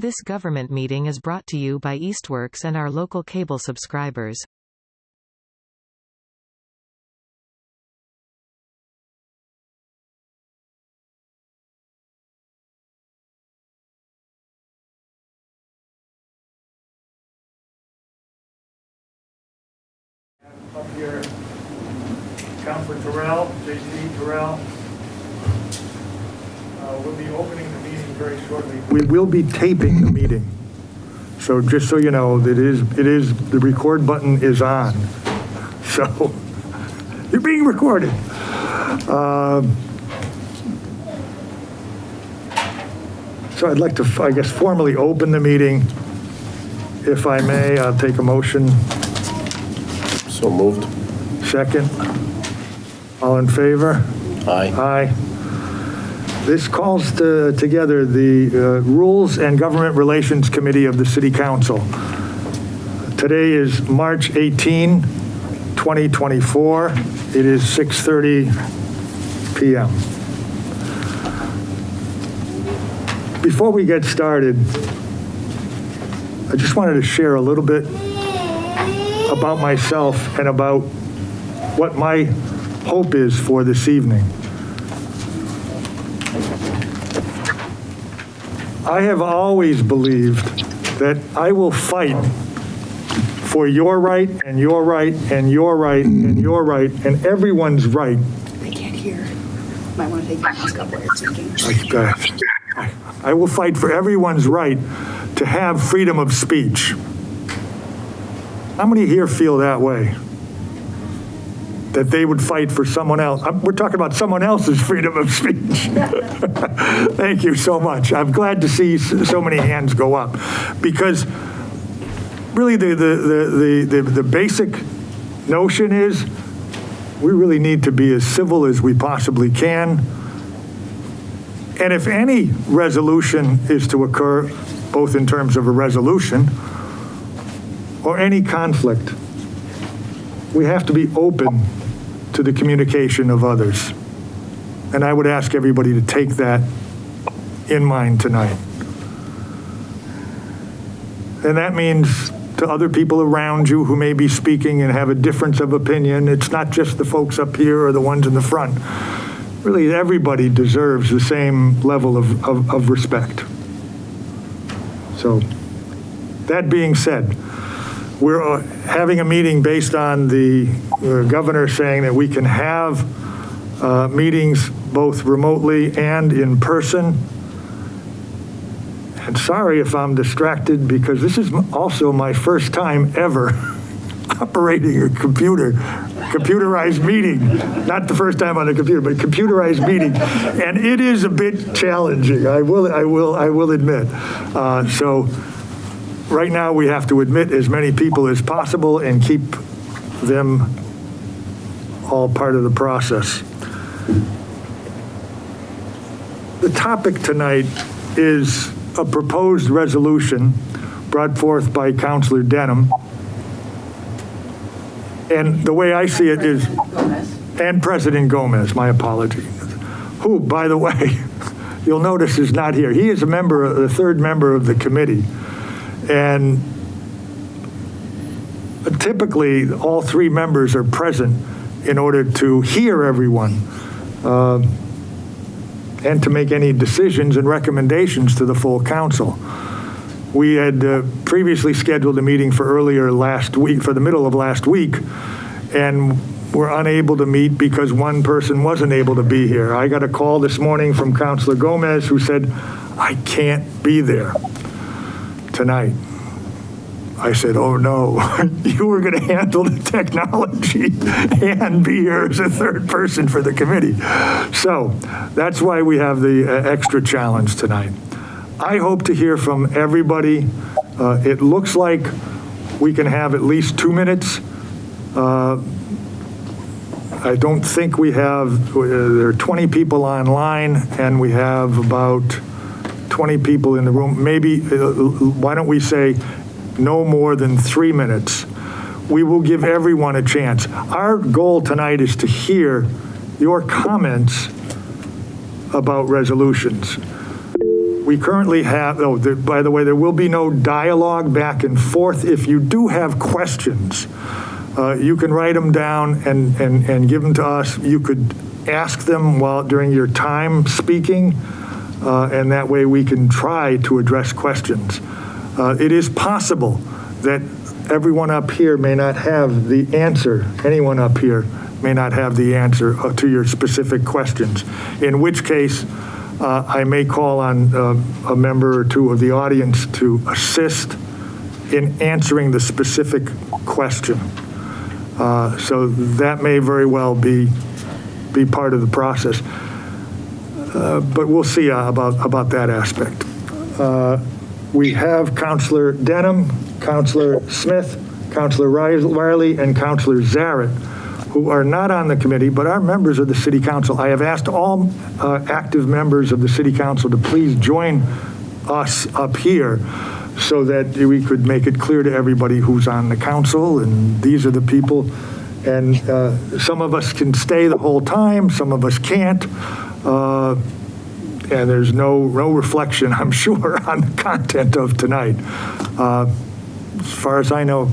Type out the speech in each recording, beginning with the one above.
This government meeting is brought to you by Eastworks and our local cable subscribers. Up here, Councilor Terrell, JC Terrell. We'll be opening the meeting very shortly. We will be taping the meeting. So just so you know, that the record button is on. So you're being recorded. So I'd like to, I guess, formally open the meeting. If I may, I'll take a motion. So moved. Second. All in favor? Aye. Aye. This calls together the Rules and Government Relations Committee of the City Council. Today is March 18, 2024. It is 6:30 p.m. Before we get started, I just wanted to share a little bit about myself and about what my hope is for this evening. I have always believed that I will fight for your right and your right and your right and your right and everyone's right. I can't hear. Might want to take your mask off while you're speaking. I will fight for everyone's right to have freedom of speech. How many here feel that way? That they would fight for someone else. We're talking about someone else's freedom of speech. Thank you so much. I'm glad to see so many hands go up, because really the basic notion is we really need to be as civil as we possibly can. And if any resolution is to occur, both in terms of a resolution or any conflict, we have to be open to the communication of others. And I would ask everybody to take that in mind tonight. And that means to other people around you who may be speaking and have a difference of opinion, it's not just the folks up here or the ones in the front. Really, everybody deserves the same level of respect. So, that being said, we're having a meeting based on the governor saying that we can have meetings both remotely and in person. And sorry if I'm distracted, because this is also my first time ever operating a computerized meeting. Not the first time on a computer, but computerized meeting. And it is a bit challenging, I will admit. So right now we have to admit as many people as possible and keep them all part of the process. The topic tonight is a proposed resolution brought forth by Councilor Denham. And the way I see it is, and President Gomez, my apology, who, by the way, you'll notice is not here. He is a member, the third member of the committee. And typically, all three members are present in order to hear everyone and to make any decisions and recommendations to the full council. We had previously scheduled a meeting for earlier last week, for the middle of last week, and were unable to meet because one person wasn't able to be here. I got a call this morning from Councilor Gomez who said, I can't be there tonight. I said, oh no, you were going to handle the technology and be here as a third person for the committee. So that's why we have the extra challenge tonight. I hope to hear from everybody. It looks like we can have at least 2 minutes. I don't think we have, there are 20 people online and we have about 20 people in the room. Maybe, why don't we say no more than 3 minutes? We will give everyone a chance. Our goal tonight is to hear your comments about resolutions. We currently have, by the way, there will be no dialogue back and forth. If you do have questions, you can write them down and give them to us. You could ask them during your time speaking, and that way we can try to address questions. It is possible that everyone up here may not have the answer. Anyone up here may not have the answer to your specific questions, in which case I may call on a member or two of the audience to assist in answering the specific question. So that may very well be part of the process. But we'll see about that aspect. We have Councilor Denham, Councilor Smith, Councilor Riley, and Councilor Zaret, who are not on the committee, but are members of the City Council. I have asked all active members of the City Council to please join us up here so that we could make it clear to everybody who's on the council, and these are the people. And some of us can stay the whole time, some of us can't. And there's no reflection, I'm sure, on the content of tonight. As far as I know,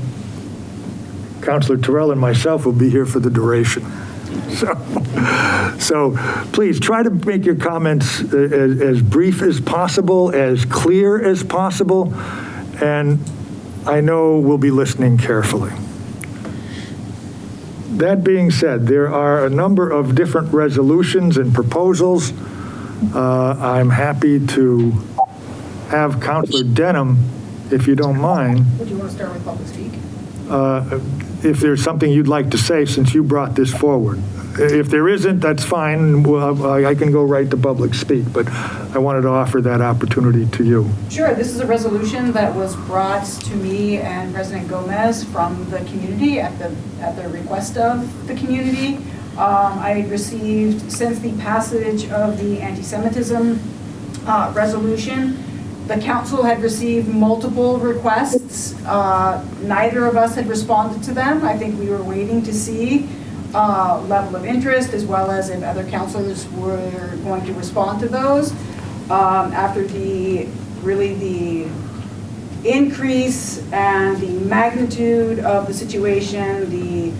Councilor Terrell and myself will be here for the duration. So please try to make your comments as brief as possible, as clear as possible, and I know we'll be listening carefully. That being said, there are a number of different resolutions and proposals. I'm happy to have Councilor Denham, if you don't mind. Would you want to start with public speak? If there's something you'd like to say since you brought this forward. If there isn't, that's fine. I can go right to public speak, but I wanted to offer that opportunity to you. Sure. This is a resolution that was brought to me and President Gomez from the community at the request of the community. I received, since the passage of the anti-Semitism resolution, the council had received multiple requests. Neither of us had responded to them. I think we were waiting to see level of interest, as well as if other councilors were going to respond to those. After the increase and the magnitude of the situation, the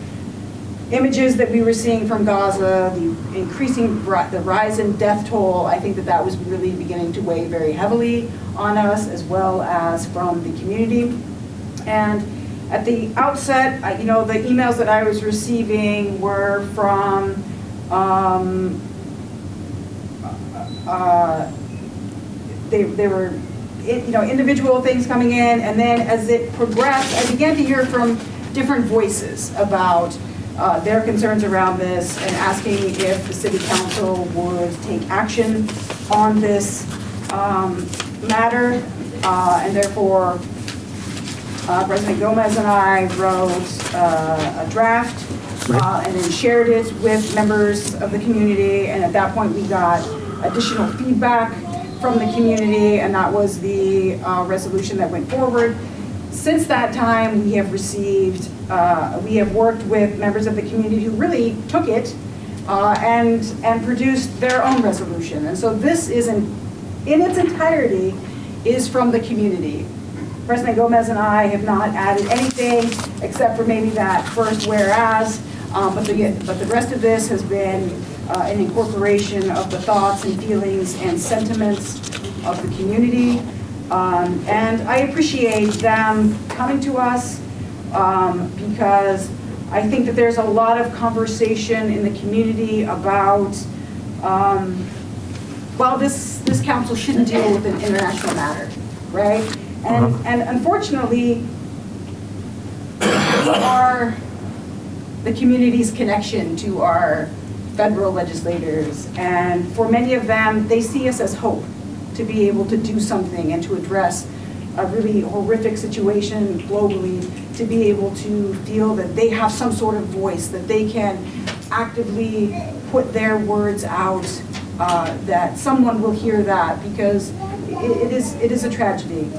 images that we were seeing from Gaza, the rise in death toll, I think that was really beginning to weigh very heavily on us, as well as from the community. And at the outset, the emails that I was receiving were from they were individual things coming in, and then as it progressed, I began to hear from different voices about their concerns around this and asking if the City Council would take action on this matter, and therefore President Gomez and I wrote a draft and then shared it with members of the community, and at that point we got additional feedback from the community, and that was the resolution that went forward. Since that time, we have worked with members of the community who really took it and produced their own resolution. And so this in its entirety is from the community. President Gomez and I have not added anything except for maybe that first whereas, but the rest of this has been an incorporation of the thoughts and feelings and sentiments of the community. And I appreciate them coming to us because I think that there's a lot of conversation in the community about, well, this council shouldn't deal with an international matter, right? And unfortunately, we are the community's connection to our federal legislators, and for many of them, they see us as hope to be able to do something and to address a really horrific situation globally, to be able to feel that they have some sort of voice, that they can actively put their words out, that someone will hear that, because it is a tragedy.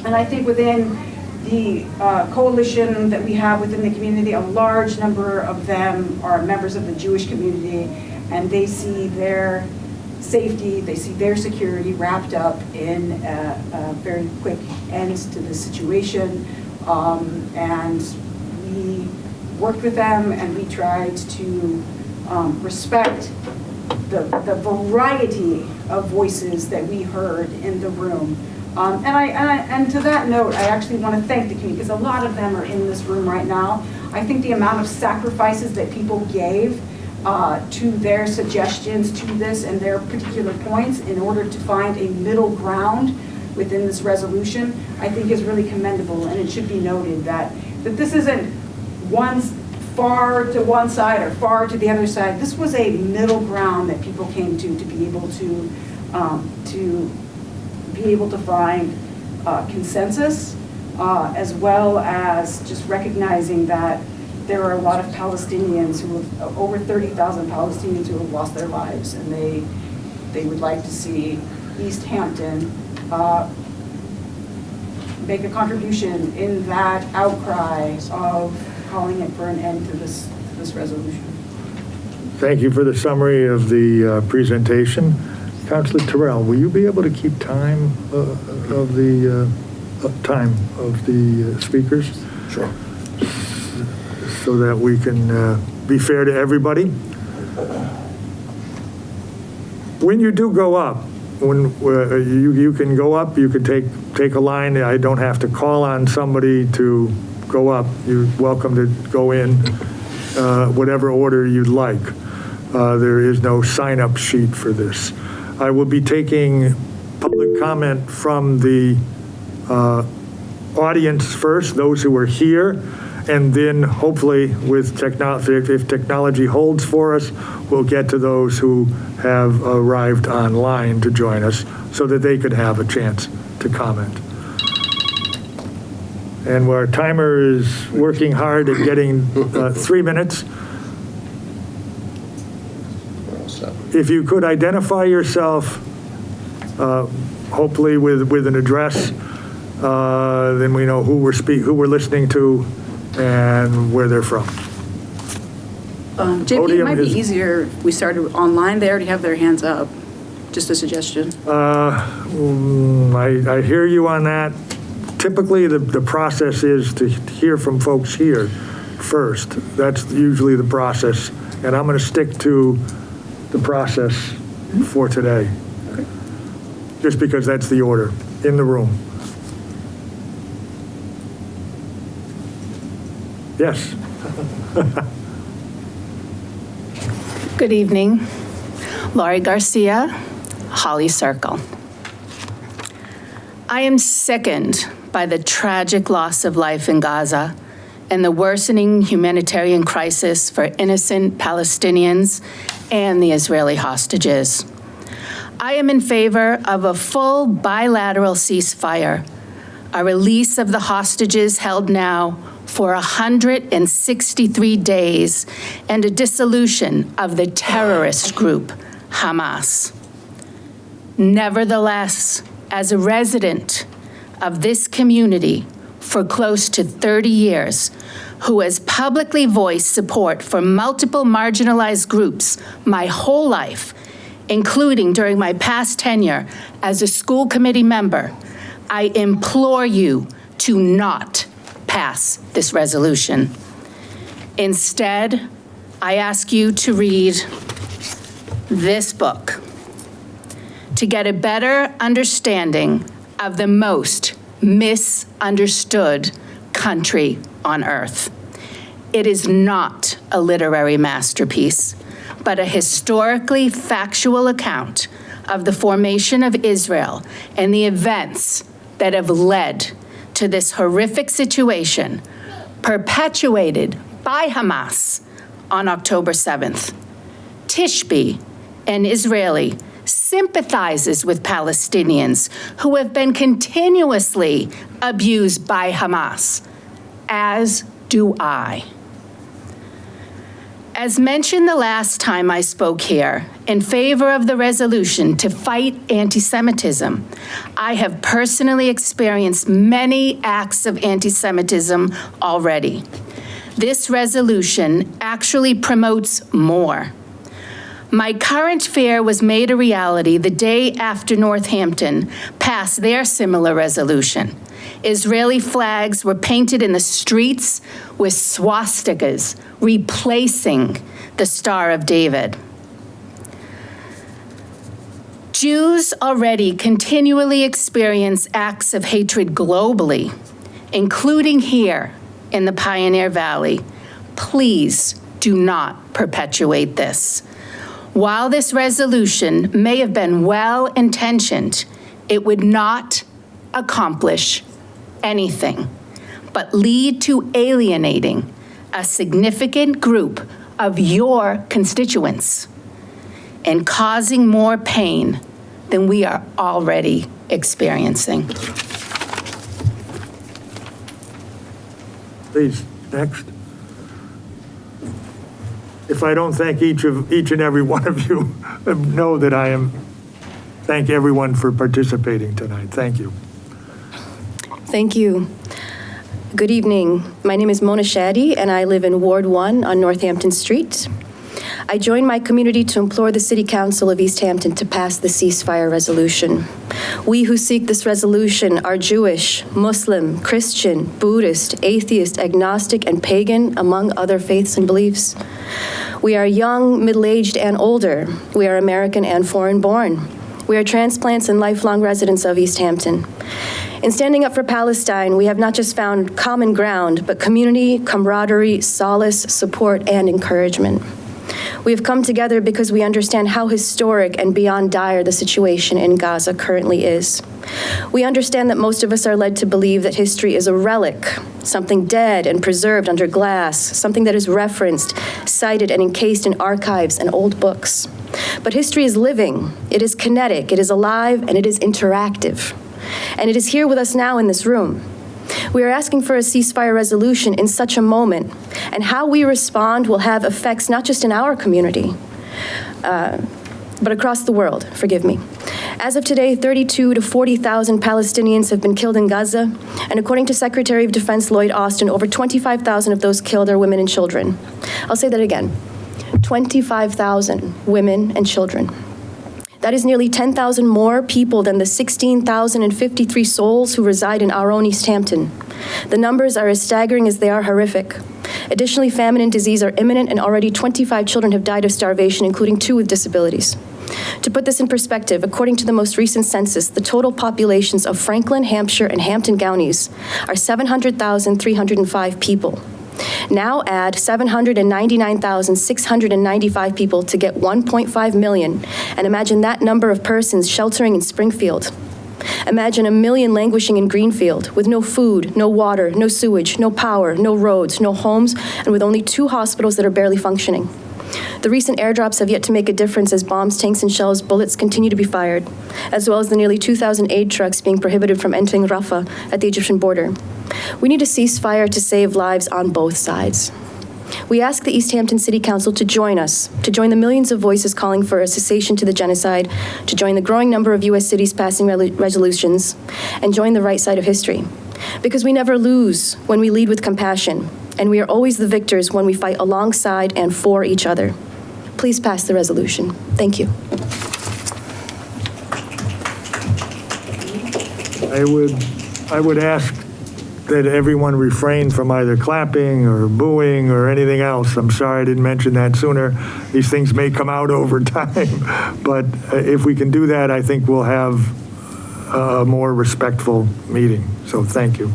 And I think within the coalition that we have within the community, a large number of them are members of the Jewish community, and they see their safety, they see their security wrapped up in a very quick end to the situation. And we worked with them, and we tried to respect the variety of voices that we heard in the room. And to that note, I actually want to thank the community, because a lot of them are in this room right now. I think the amount of sacrifices that people gave to their suggestions to this and their particular points in order to find a middle ground within this resolution, I think is really commendable. And it should be noted that this isn't far to one side or far to the other side. This was a middle ground that people came to be able to find consensus, as well as just recognizing that there are a lot of Palestinians over 30,000 Palestinians who have lost their lives, and they would like to see Easthampton make a contribution in that outcry of calling it for an end to this resolution. Thank you for the summary of the presentation. Councilor Terrell, will you be able to keep time of the speakers? Sure. So that we can be fair to everybody. When you do go up, when you can go up, you can take a line. I don't have to call on somebody to go up. You're welcome to go in whatever order you'd like. There is no sign-up sheet for this. I will be taking public comment from the audience first, those who are here, and then hopefully with technology, if technology holds for us, we'll get to those who have arrived online to join us so that they could have a chance to comment. And our timer is working hard at getting 3 minutes. If you could identify yourself, hopefully with an address, then we know who we're listening to and where they're from. JP, it might be easier if we started online. They already have their hands up. Just a suggestion. I hear you on that. Typically, the process is to hear from folks here first. That's usually the process, and I'm going to stick to the process for today. Okay. Just because that's the order in the room. Yes. Good evening. Laurie Garcia, Holly Circle. I am sickened by the tragic loss of life in Gaza and the worsening humanitarian crisis for innocent Palestinians and the Israeli hostages. I am in favor of a full bilateral ceasefire, a release of the hostages held now for 163 days, and a dissolution of the terrorist group Hamas. Nevertheless, as a resident of this community for close to 30 years, who has publicly voiced support for multiple marginalized groups my whole life, including during my past tenure as a school committee member, I implore you to not pass this resolution. Instead, I ask you to read this book to get a better understanding of the most misunderstood country on earth. It is not a literary masterpiece, but a historically factual account of the formation of Israel and the events that have led to this horrific situation perpetuated by Hamas on October 7th. Tishby, an Israeli, sympathizes with Palestinians who have been continuously abused by Hamas, as do I. As mentioned the last time I spoke here, in favor of the resolution to fight anti-Semitism, I have personally experienced many acts of anti-Semitism already. This resolution actually promotes more. My current fear was made a reality the day after Northampton passed their similar resolution. Israeli flags were painted in the streets with swastikas, replacing the Star of David. Jews already continually experience acts of hatred globally, including here in the Pioneer Valley. Please do not perpetuate this. While this resolution may have been well-intentioned, it would not accomplish anything but lead to alienating a significant group of your constituents and causing more pain than we are already experiencing. Please, next. If I don't thank each and every one of you, know that thank everyone for participating tonight. Thank you. Thank you. Good evening. My name is Mona Shaddy, and I live in Ward 1 on Northampton Street. I joined my community to implore the City Council of Easthampton to pass the ceasefire resolution. We who seek this resolution are Jewish, Muslim, Christian, Buddhist, atheist, agnostic, and pagan, among other faiths and beliefs. We are young, middle-aged, and older. We are American and foreign-born. We are transplants and lifelong residents of Easthampton. In standing up for Palestine, we have not just found common ground, but community, camaraderie, solace, support, and encouragement. We have come together because we understand how historic and beyond dire the situation in Gaza currently is. We understand that most of us are led to believe that history is a relic, something dead and preserved under glass, something that is referenced, cited, and encased in archives and old books. But history is living, it is kinetic, it is alive, and it is interactive. And it is here with us now in this room. We are asking for a ceasefire resolution in such a moment, and how we respond will have effects not just in our community, but across the world, forgive me. As of today, 32 to 40,000 Palestinians have been killed in Gaza, and according to Secretary of Defense Lloyd Austin, over 25,000 of those killed are women and children. I'll say that again, 25,000 women and children. That is nearly 10,000 more people than the 16,053 souls who reside in our own Easthampton. The numbers are as staggering as they are horrific. Additionally, famine and disease are imminent, and already 25 children have died of starvation, including 2 with disabilities. To put this in perspective, according to the most recent census, the total populations of Franklin, Hampshire, and Hampton counties are 700,305 people. Now add 799,695 people to get 1.5 million, and imagine that number of persons sheltering in Springfield. Imagine 1 million languishing in Greenfield with no food, no water, no sewage, no power, no roads, no homes, and with only 2 hospitals that are barely functioning. The recent airdrops have yet to make a difference as bombs, tanks, and shells, bullets continue to be fired, as well as the nearly 2,000 aid trucks being prohibited from entering Rafah at the Egyptian border. We need a ceasefire to save lives on both sides. We ask the Easthampton City Council to join us, to join the millions of voices calling for a cessation to the genocide, to join the growing number of U.S. cities passing resolutions, and join the right side of history. Because we never lose when we lead with compassion, and we are always the victors when we fight alongside and for each other. Please pass the resolution. Thank you. I would ask that everyone refrain from either clapping or booing or anything else. I'm sorry I didn't mention that sooner. These things may come out over time, but if we can do that, I think we'll have a more respectful meeting. So thank you.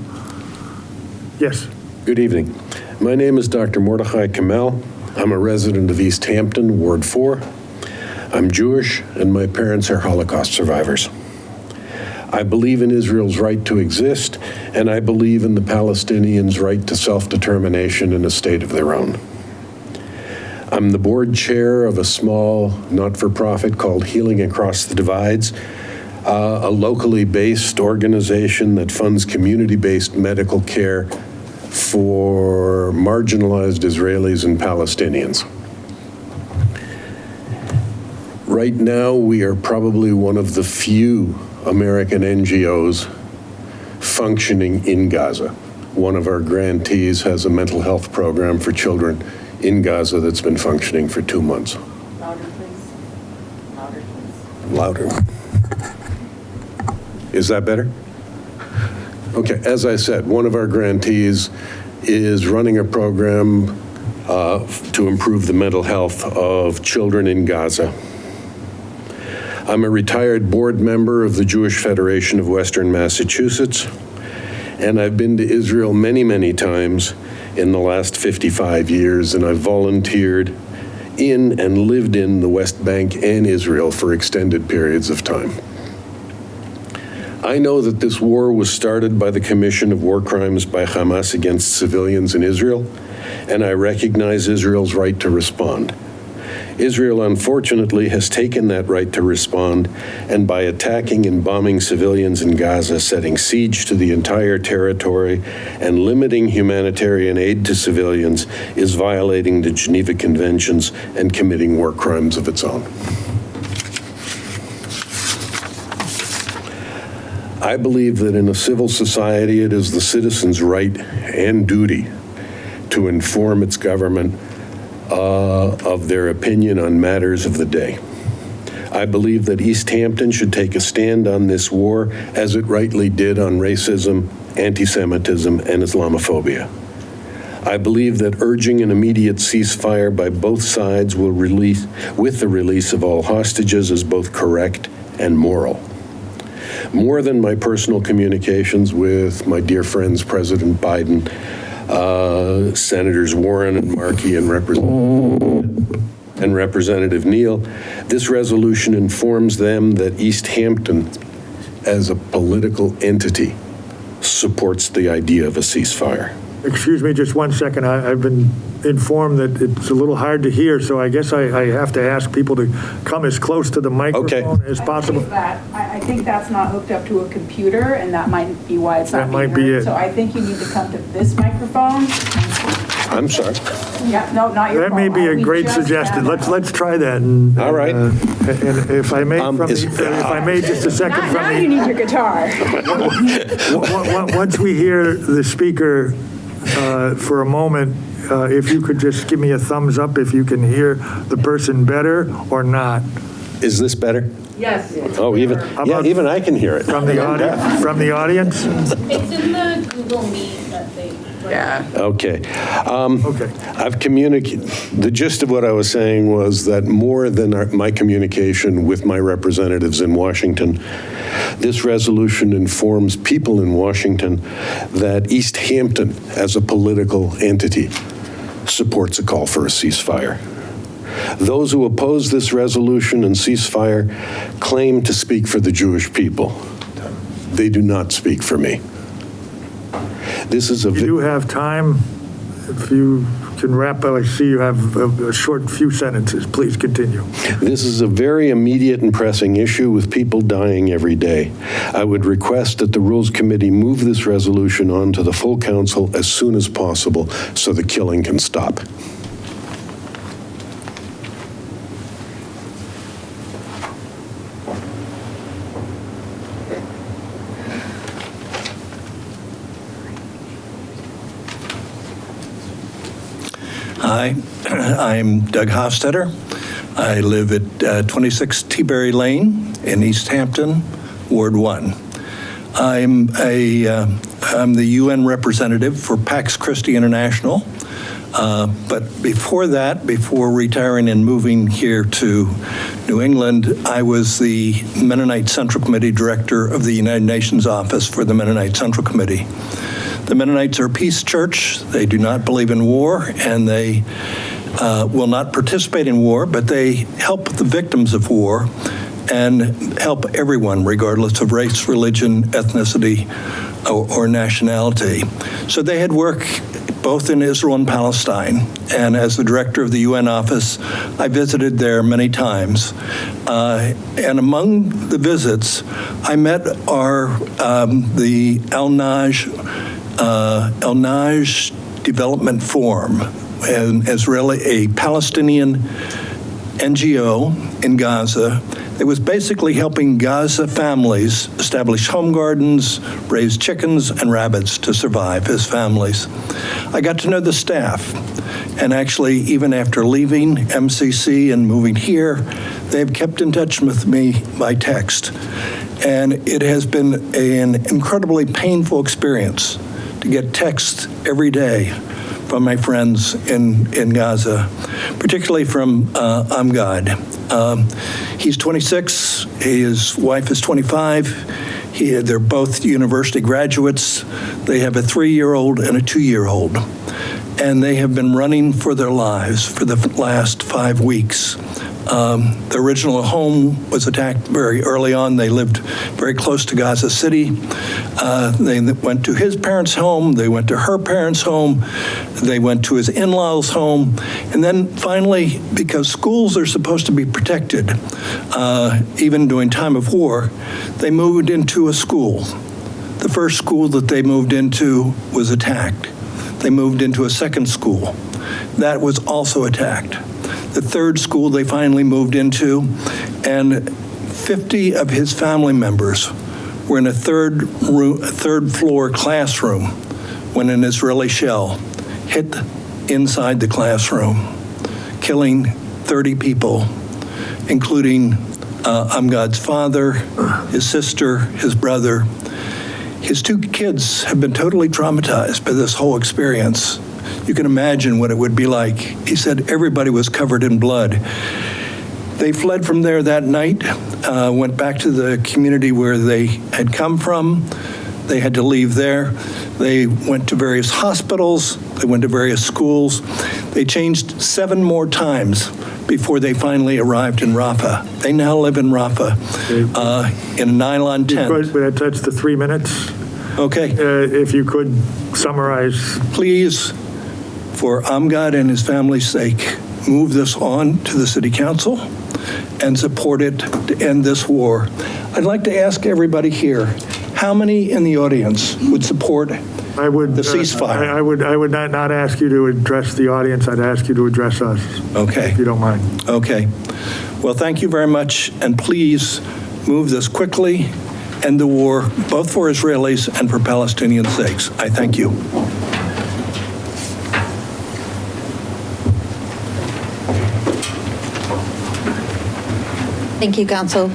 Yes. Good evening. My name is Dr. Mordechai Kamel. I'm a resident of Easthampton, Ward 4. I'm Jewish, and my parents are Holocaust survivors. I believe in Israel's right to exist, and I believe in the Palestinians' right to self-determination in a state of their own. I'm the board chair of a small not-for-profit called Healing Across the Divides, a locally based organization that funds community-based medical care for marginalized Israelis and Palestinians. Right now, we are probably one of the few American NGOs functioning in Gaza. One of our grantees has a mental health program for children in Gaza that's been functioning for 2 months. Louder, please. louder. Is that better? Okay, as I said, one of our grantees is running a program to improve the mental health of children in Gaza. I'm a retired board member of the Jewish Federation of Western Massachusetts, and I've been to Israel many, many times in the last 55 years, and I've volunteered in and lived in the West Bank and Israel for extended periods of time. I know that this war was started by the commission of war crimes by Hamas against civilians in Israel, and I recognize Israel's right to respond. Israel, unfortunately, has taken that right to respond, and by attacking and bombing civilians in Gaza, setting siege to the entire territory, and limiting humanitarian aid to civilians, is violating the Geneva Conventions and committing war crimes of its own. I believe that in a civil society, it is the citizen's right and duty to inform its government of their opinion on matters of the day. I believe that Easthampton should take a stand on this war as it rightly did on racism, anti-Semitism, and Islamophobia. I believe that urging an immediate ceasefire by both sides with the release of all hostages is both correct and moral. More than my personal communications with my dear friends, President Biden, Senators Warren and Markey and Representative Neal, this resolution informs them that Easthampton, as a political entity, supports the idea of a ceasefire. Excuse me just one second. I've been informed that it's a little hard to hear, so I guess I have to ask people to come as close to the microphone as possible. I think that's not hooked up to a computer, and that might be why it's not being heard. So I think you need to come to this microphone. I'm sorry. Yeah, no, not your That fault. may be a great suggestion. Let's try that. And, All right. And if I may, if I may, just a second from Now you need your guitar. Once we hear the speaker for a moment, if you could just give me a thumbs up if you can hear the person better or not. Is this better? Yes. Oh, even I can hear it. From the audience? From the audience? It's in the Google Meet that they. Yeah. Okay. Okay. I've communicated, the gist of what I was saying was that more than my communication with my representatives in Washington, this resolution informs people in Washington that Easthampton, as a political entity, supports a call for a ceasefire. Those who oppose this resolution and ceasefire claim to speak for the Jewish people. They do not speak for me. This is a... You do have time. If you can wrap up, I see you have a short few sentences. Please continue. This is a very immediate and pressing issue with people dying every day. I would request that the Rules Committee move this resolution on to the full council as soon as possible so the killing can stop. Hi, I'm Doug Hofstetter. I live at 26 Teaberry Lane in Easthampton, Ward 1. I'm the UN representative for Pax Christi International. But before that, before retiring and moving here to New England, I was the Mennonite Central Committee Director of the United Nations Office for the Mennonite Central Committee. The Mennonites are a peace church. They do not believe in war, and they will not participate in war, but they help the victims of war and help everyone, regardless of race, religion, ethnicity, or nationality. So they had work both in Israel and Palestine. And as the director of the UN office, I visited there many times. And among the visits, I met the El Naj Development Forum, an Israeli, a Palestinian NGO in Gaza that was basically helping Gaza families establish home gardens, raise chickens and rabbits to survive as families. I got to know the staff, and actually, even after leaving MCC and moving here, they've kept in touch with me by text. And it has been an incredibly painful experience to get texts every day from my friends in Gaza, particularly from Amgad. He's 26, his wife is 25. They're both university graduates. They have a 3-year-old and a 2-year-old. And they have been running for their lives for the last 5 weeks. The original home was attacked very early on. They lived very close to Gaza City. They went to his parents' home. They went to her parents' home. They went to his in-laws' home. And then finally, because schools are supposed to be protected, even during time of war, they moved into a school. The first school that they moved into was attacked. They moved into a second school. That was also attacked. The third school they finally moved into, and 50 of his family members were in a third floor classroom when an Israeli shell hit inside the classroom, killing 30 people, including Amgad's father, his sister, his brother. His 2 kids have been totally traumatized by this whole experience. You can imagine what it would be like. He said everybody was covered in blood. They fled from there that night, went back to the community where they had come from. They had to leave there. They went to various hospitals. They went to various schools. They changed 7 more times before they finally arrived in Rafah. They now live in Rafah in a nylon tent. But that's the 3 minutes. Okay. If you could summarize. Please, for Amgad and his family's sake, move this on to the City Council and support it to end this war. I'd like to ask everybody here, how many in the audience would support the ceasefire? I would not ask you to address the audience. I'd ask you to address us. Okay. If you don't mind. Okay. Well, thank you very much, and please move this quickly, end the war, both for Israelis and for Palestinian sakes. I thank you. Thank you, Council.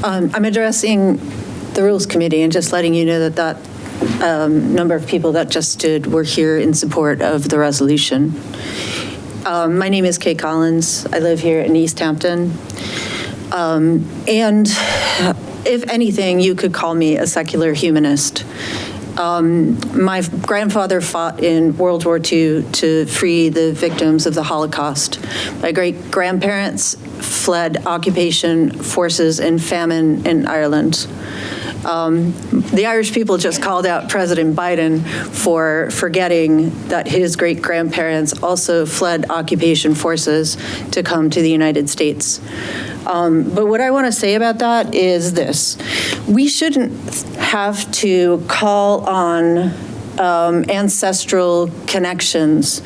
I'm addressing the Rules Committee and just letting you know that number of people that just stood were here in support of the resolution. My name is Kay Collins. I live here in Easthampton. And if anything, you could call me a secular humanist. My grandfather fought in World War II to free the victims of the Holocaust. My great-grandparents fled occupation forces and famine in Ireland. The Irish people just called out President Biden for forgetting that his great-grandparents also fled occupation forces to come to the United States. But what I want to say about that is this. We shouldn't have to call on ancestral connections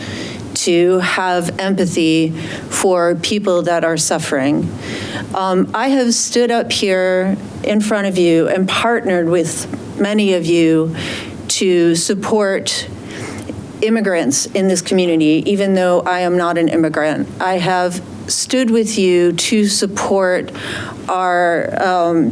to have empathy for people that are suffering. I have stood up here in front of you and partnered with many of you to support immigrants in this community, even though I am not an immigrant. I have stood with you to support our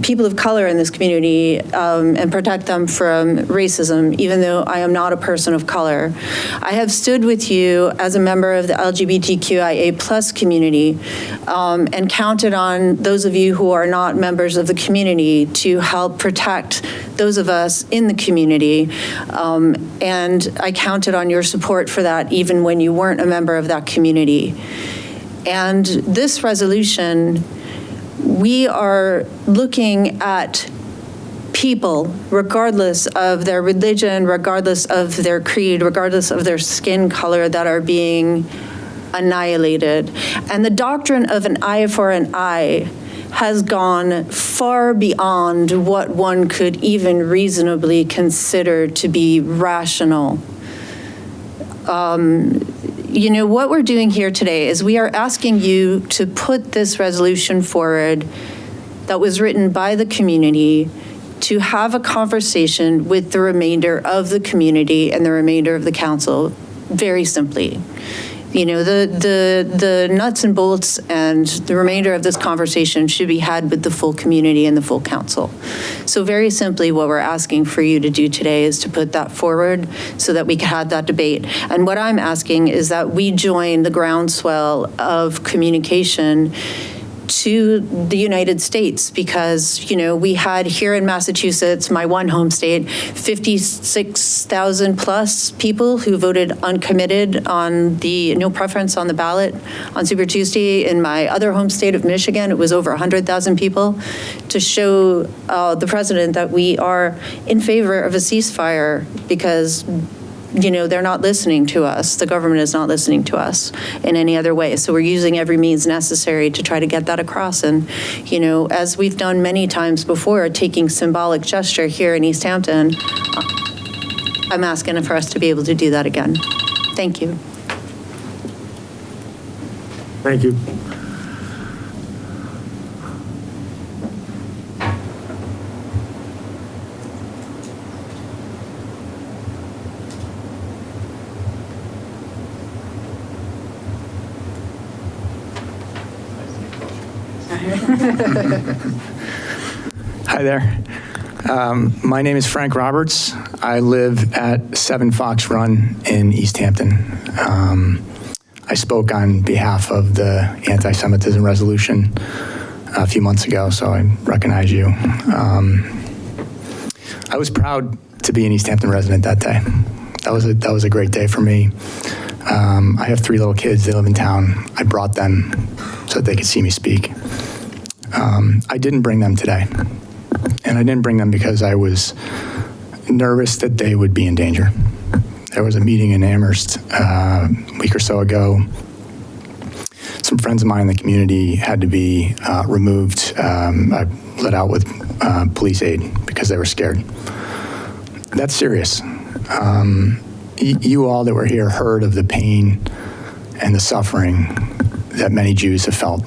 people of color in this community and protect them from racism, even though I am not a person of color. I have stood with you as a member of the LGBTQIA+ community and counted on those of you who are not members of the community to help protect those of us in the community. And I counted on your support for that even when you weren't a member of that community. And this resolution, we are looking at people, regardless of their religion, regardless of their creed, regardless of their skin color, that are being annihilated. And the doctrine of an eye for an eye has gone far beyond what one could even reasonably consider to be rational. what we're doing here today is we are asking you to put this resolution forward that was written by the community to have a conversation with the remainder of the community and the remainder of the council, very simply. The nuts and bolts and the remainder of this conversation should be had with the full community and the full council. So very simply, what we're asking for you to do today is to put that forward so that we can have that debate. And what I'm asking is that we join the groundswell of communication to the United States, because, we had here in Massachusetts, my one home state, 56,000 plus people who voted uncommitted on the no preference on the ballot on Super Tuesday. In my other home state of Michigan, it was over 100,000 people, to show the president that we are in favor of a ceasefire, because they're not listening to us. The government is not listening to us in any other way. So we're using every means necessary to try to get that across. And, as we've done many times before, taking symbolic gesture here in Easthampton, I'm asking for us to be able to do that again. Thank you. Thank you. Hi there. My name is Frank Roberts. I live at 7 Fox Run in Easthampton. I spoke on behalf of the anti-Semitism resolution a few months ago, so I recognize you. I was proud to be an Easthampton resident that day. That was a great day for me. I have 3 little kids. They live in town. I brought them so that they could see me speak. I didn't bring them today. And I didn't bring them because I was nervous that they would be in danger. There was a meeting in Amherst a week or so ago. Some friends of mine in the community had to be removed, let out with police aid because they were scared. That's serious. You all that were here heard of the pain and the suffering that many Jews have felt.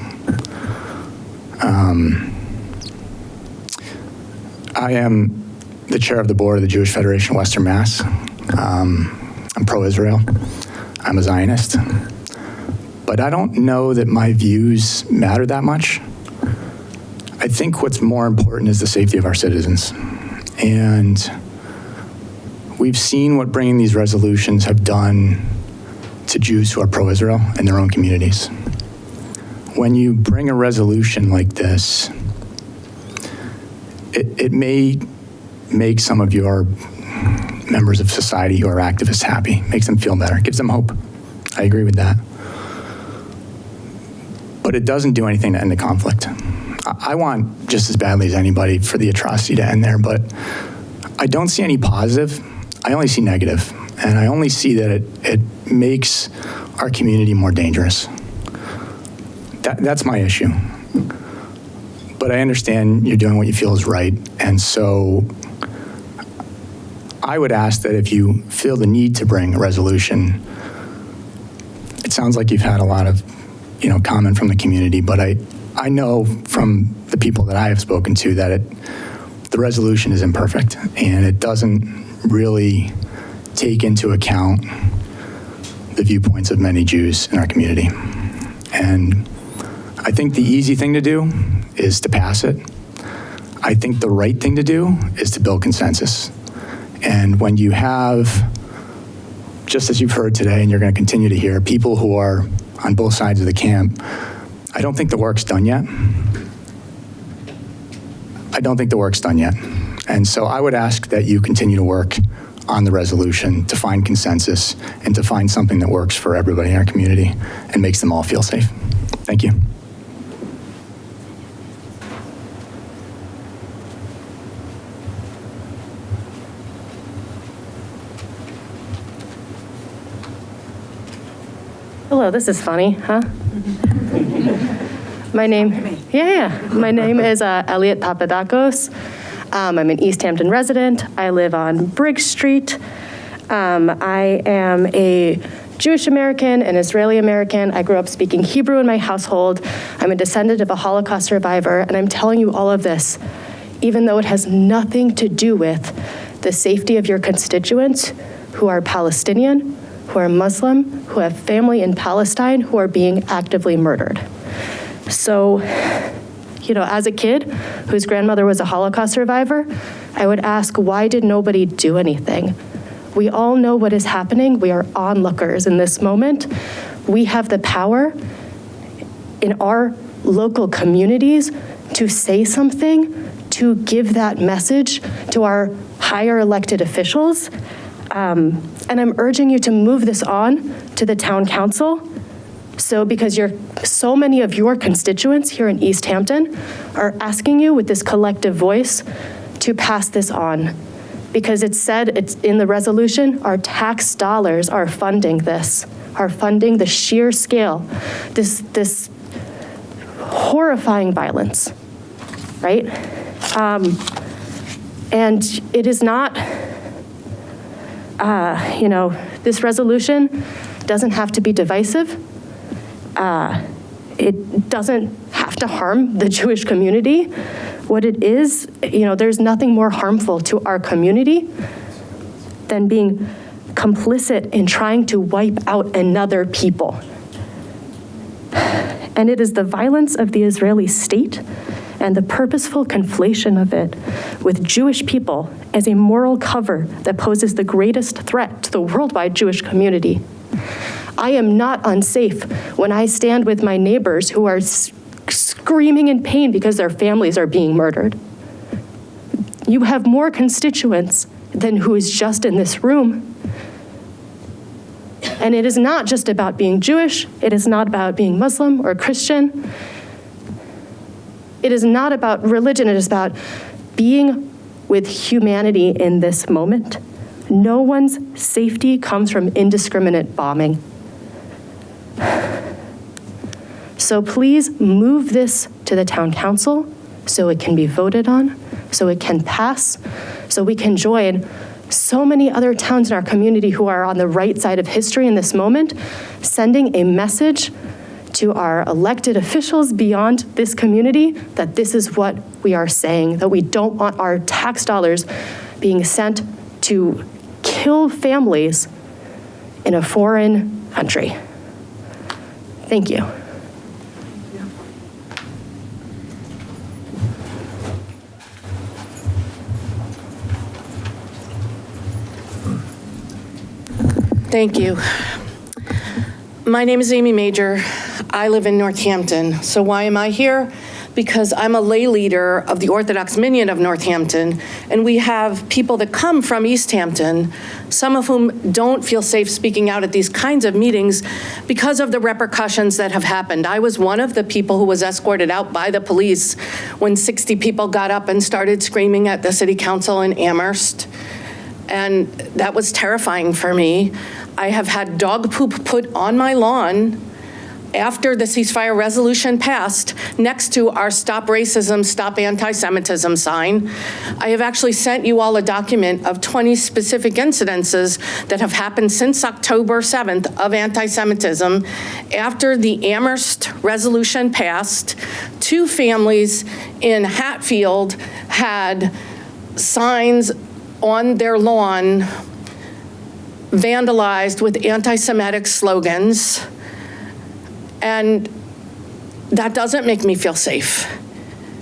I am the chair of the board of the Jewish Federation of Western Mass. I'm pro-Israel. I'm a Zionist. But I don't know that my views matter that much. I think what's more important is the safety of our citizens. And we've seen what bringing these resolutions have done to Jews who are pro-Israel in their own communities. When you bring a resolution like this, it may make some of your members of society who are activists happy, makes them feel better, gives them hope. I agree with that. But it doesn't do anything to end the conflict. I want just as badly as anybody for the atrocity to end there, but I don't see any positive. I only see negative. And I only see that it makes our community more dangerous. That's my issue. But I understand you're doing what you feel is right. And so I would ask that if you feel the need to bring a resolution, it sounds like you've had a lot of, comment from the community, but I know from the people that I have spoken to that the resolution is imperfect and it doesn't really take into account the viewpoints of many Jews in our community. And I think the easy thing to do is to pass it. I think the right thing to do is to build consensus. And when you have, just as you've heard today, and you're going to continue to hear, people who are on both sides of the camp, I don't think the work's done yet. I don't think the work's done yet. And so I would ask that you continue to work on the resolution to find consensus and to find something that works for everybody in our community and makes them all feel safe. Thank you. Hello, this is funny, huh? My name is Elliot Papadakos. I'm an Easthampton resident. I live on Briggs Street. I am a Jewish American and Israeli American. I grew up speaking Hebrew in my household. I'm a descendant of a Holocaust survivor, and I'm telling you all of this, even though it has nothing to do with the safety of your constituents who are Palestinian, who are Muslim, who have family in Palestine, who are being actively murdered. So, as a kid whose grandmother was a Holocaust survivor, I would ask, why did nobody do anything? We all know what is happening. We are onlookers in this moment. We have the power in our local communities to say something, to give that message to our higher elected officials. And I'm urging you to move this on to the town council. So because so many of your constituents here in Easthampton are asking you with this collective voice to pass this on. Because it's in the resolution, our tax dollars are funding this, are funding the sheer scale, this horrifying violence, right? And it is not, this resolution doesn't have to be divisive. It doesn't have to harm the Jewish community. What it is, there's nothing more harmful to our community than being complicit in trying to wipe out another people. And it is the violence of the Israeli state and the purposeful conflation of it with Jewish people as a moral cover that poses the greatest threat to the worldwide Jewish community. I am not unsafe when I stand with my neighbors who are screaming in pain because their families are being murdered. You have more constituents than who is just in this room. And it is not just about being Jewish. It is not about being Muslim or Christian. It is not about religion. It is about being with humanity in this moment. No one's safety comes from indiscriminate bombing. So please move this to the town council so it can be voted on, so it can pass, so we can join so many other towns in our community who are on the right side of history in this moment, sending a message to our elected officials beyond this community that this is what we are saying, that we don't want our tax dollars being sent to kill families in a foreign country. Thank you. Thank you. My name is Amy Major. I live in Northampton. So why am I here? Because I'm a lay leader of the Orthodox Minyan of Northampton, and we have people that come from Easthampton, some of whom don't feel safe speaking out at these kinds of meetings because of the repercussions that have happened. I was one of the people who was escorted out by the police when 60 people got up and started screaming at the city council in Amherst. And that was terrifying for me. I have had dog poop put on my lawn after the ceasefire resolution passed next to our Stop Racism, Stop Anti-Semitism sign. I have actually sent you all a document of 20 specific incidences that have happened since October 7th of anti-Semitism. After the Amherst resolution passed, 2 families in Hatfield had signs on their lawn vandalized with anti-Semitic slogans, and that doesn't make me feel safe.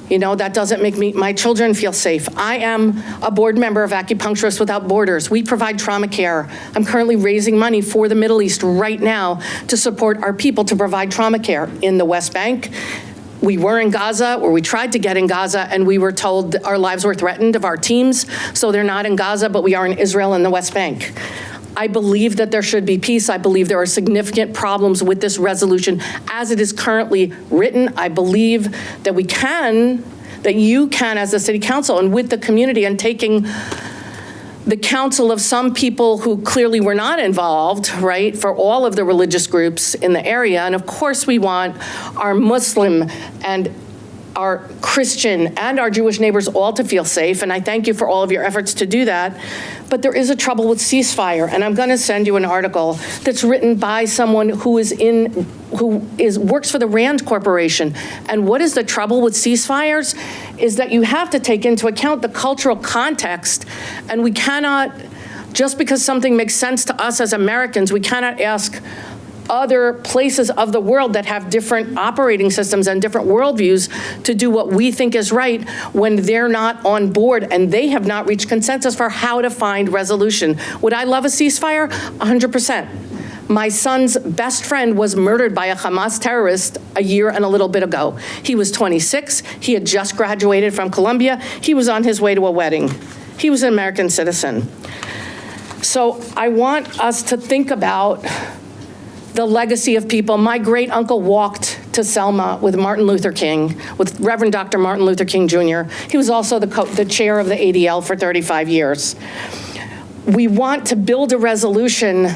That doesn't make my children feel safe. I am a board member of Acupuncturists Without Borders. We provide trauma care. I'm currently raising money for the Middle East right now to support our people to provide trauma care in the West Bank. We were in Gaza, or we tried to get in Gaza, and we were told that our lives were threatened of our teams, so they're not in Gaza, but we are in Israel and the West Bank. I believe that there should be peace. I believe there are significant problems with this resolution as it is currently written. I believe that you can, as a city council and with the community, and taking the counsel of some people who clearly were not involved, right, for all of the religious groups in the area. And of course we want our Muslim and our Christian and our Jewish neighbors all to feel safe, and I thank you for all of your efforts to do that. But there is a trouble with ceasefire, and I'm going to send you an article that's written by someone who works for the Rand Corporation. And what is the trouble with ceasefires is that you have to take into account the cultural context, and we cannot, just because something makes sense to us as Americans, we cannot ask other places of the world that have different operating systems and different worldviews to do what we think is right when they're not on board and they have not reached consensus for how to find resolution. Would I love a ceasefire? 100%. My son's best friend was murdered by a Hamas terrorist a year and a little bit ago. He was 26. He had just graduated from Columbia. He was on his way to a wedding. He was an American citizen. So I want us to think about the legacy of people. My great uncle walked to Selma with Martin Luther King, with Reverend Dr. Martin Luther King Jr. He was also the chair of the ADL for 35 years. We want to build a resolution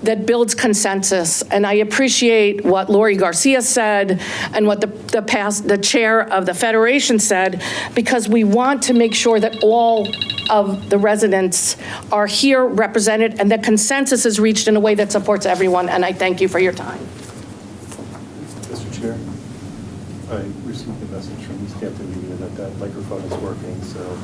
that builds consensus, and I appreciate what Lori Garcia said and what the chair of the Federation said, because we want to make sure that all of the residents are here represented and that consensus is reached in a way that supports everyone, and I thank you for your time. Mr. Chair, I received a message from Easthampton Media that microphone is working, so.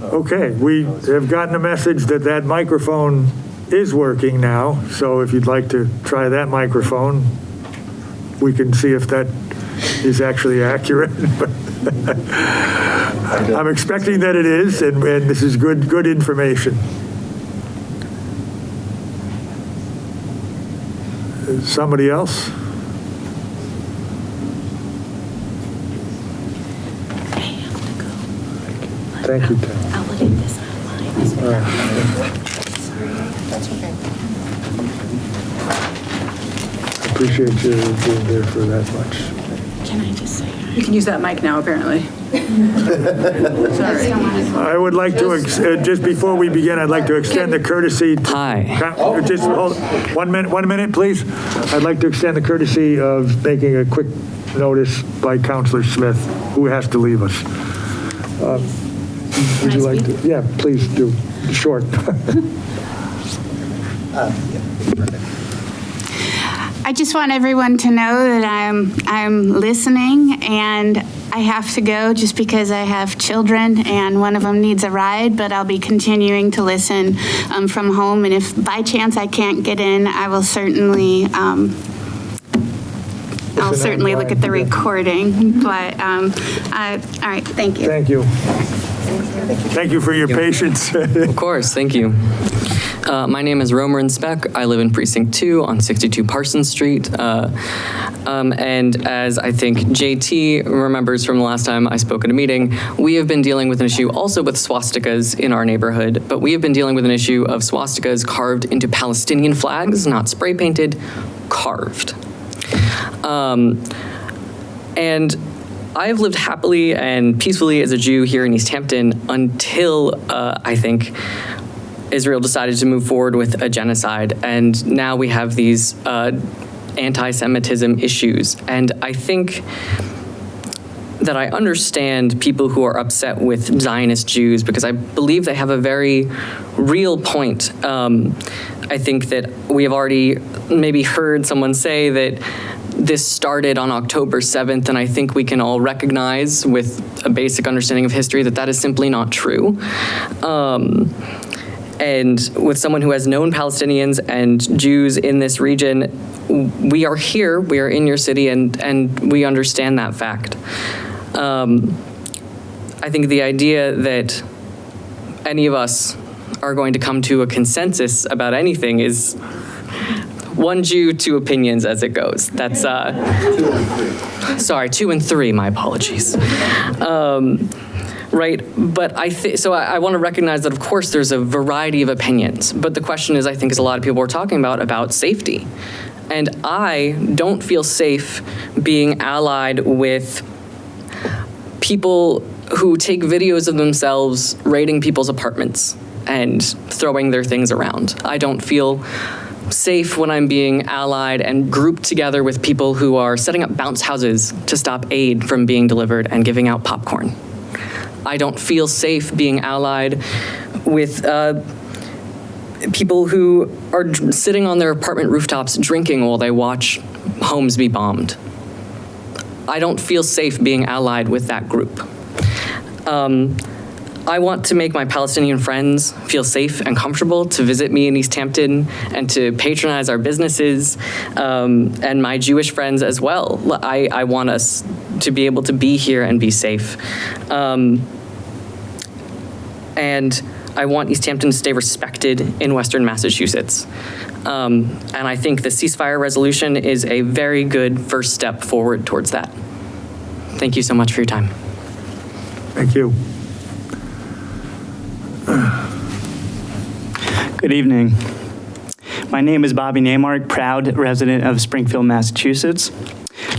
Okay, we have gotten a message that microphone is working now, so if you'd like to try that microphone, we can see if that is actually accurate. I'm expecting that it is, and this is good information. Somebody else? Thank you, Tom. I'll look at this online. All right. That's okay. Appreciate you being there for that much. Can I just say? You can use that mic now, apparently. Sorry. I would like to, just before we begin, I'd like to extend the courtesy. Just hold 1 minute, please. I'd like to extend the courtesy of making a quick notice by Councilor Smith, who has to leave us. Would you like to? Yeah, please do. Short. I just want everyone to know that I'm listening, and I have to go just because I have children and one of them needs a ride, but I'll be continuing to listen from home, and if by chance I can't get in, I will certainly look at the recording, but all right, thank you. Thank you. Thank you for your patience. Of course, thank you. My name is Romer Speck. I live in Precinct 2 on 62 Parsons Street. And as I think JT remembers from the last time I spoke at a meeting, we have been dealing with an issue also with swastikas in our neighborhood, but we have been dealing with an issue of swastikas carved into Palestinian flags, not spray painted, carved. And I've lived happily and peacefully as a Jew here in Easthampton until I think Israel decided to move forward with a genocide, and now we have these anti-Semitism issues. And I think that I understand people who are upset with Zionist Jews because I believe they have a very real point. I think that we have already maybe heard someone say that this started on October 7th, and I think we can all recognize with a basic understanding of history that that is simply not true. And with someone who has known Palestinians and Jews in this region, we are here, we are in your city, and we understand that fact. I think the idea that any of us are going to come to a consensus about anything is one Jew, two opinions as it goes. That's, 2 and 3, my apologies. Right, but I want to recognize that of course there's a variety of opinions, but the question is, I think as a lot of people are talking about safety. And I don't feel safe being allied with people who take videos of themselves raiding people's apartments and throwing their things around. I don't feel safe when I'm being allied and grouped together with people who are setting up bounce houses to stop aid from being delivered and giving out popcorn. I don't feel safe being allied with people who are sitting on their apartment rooftops drinking while they watch homes be bombed. I don't feel safe being allied with that group. I want to make my Palestinian friends feel safe and comfortable to visit me in Easthampton and to patronize our businesses, and my Jewish friends as well. I want us to be able to be here and be safe. And I want Easthampton to stay respected in Western Massachusetts. And I think the ceasefire resolution is a very good first step forward towards that. Thank you so much for your time. Thank you. Good evening. My name is Bobby Neymark, proud resident of Springfield, Massachusetts.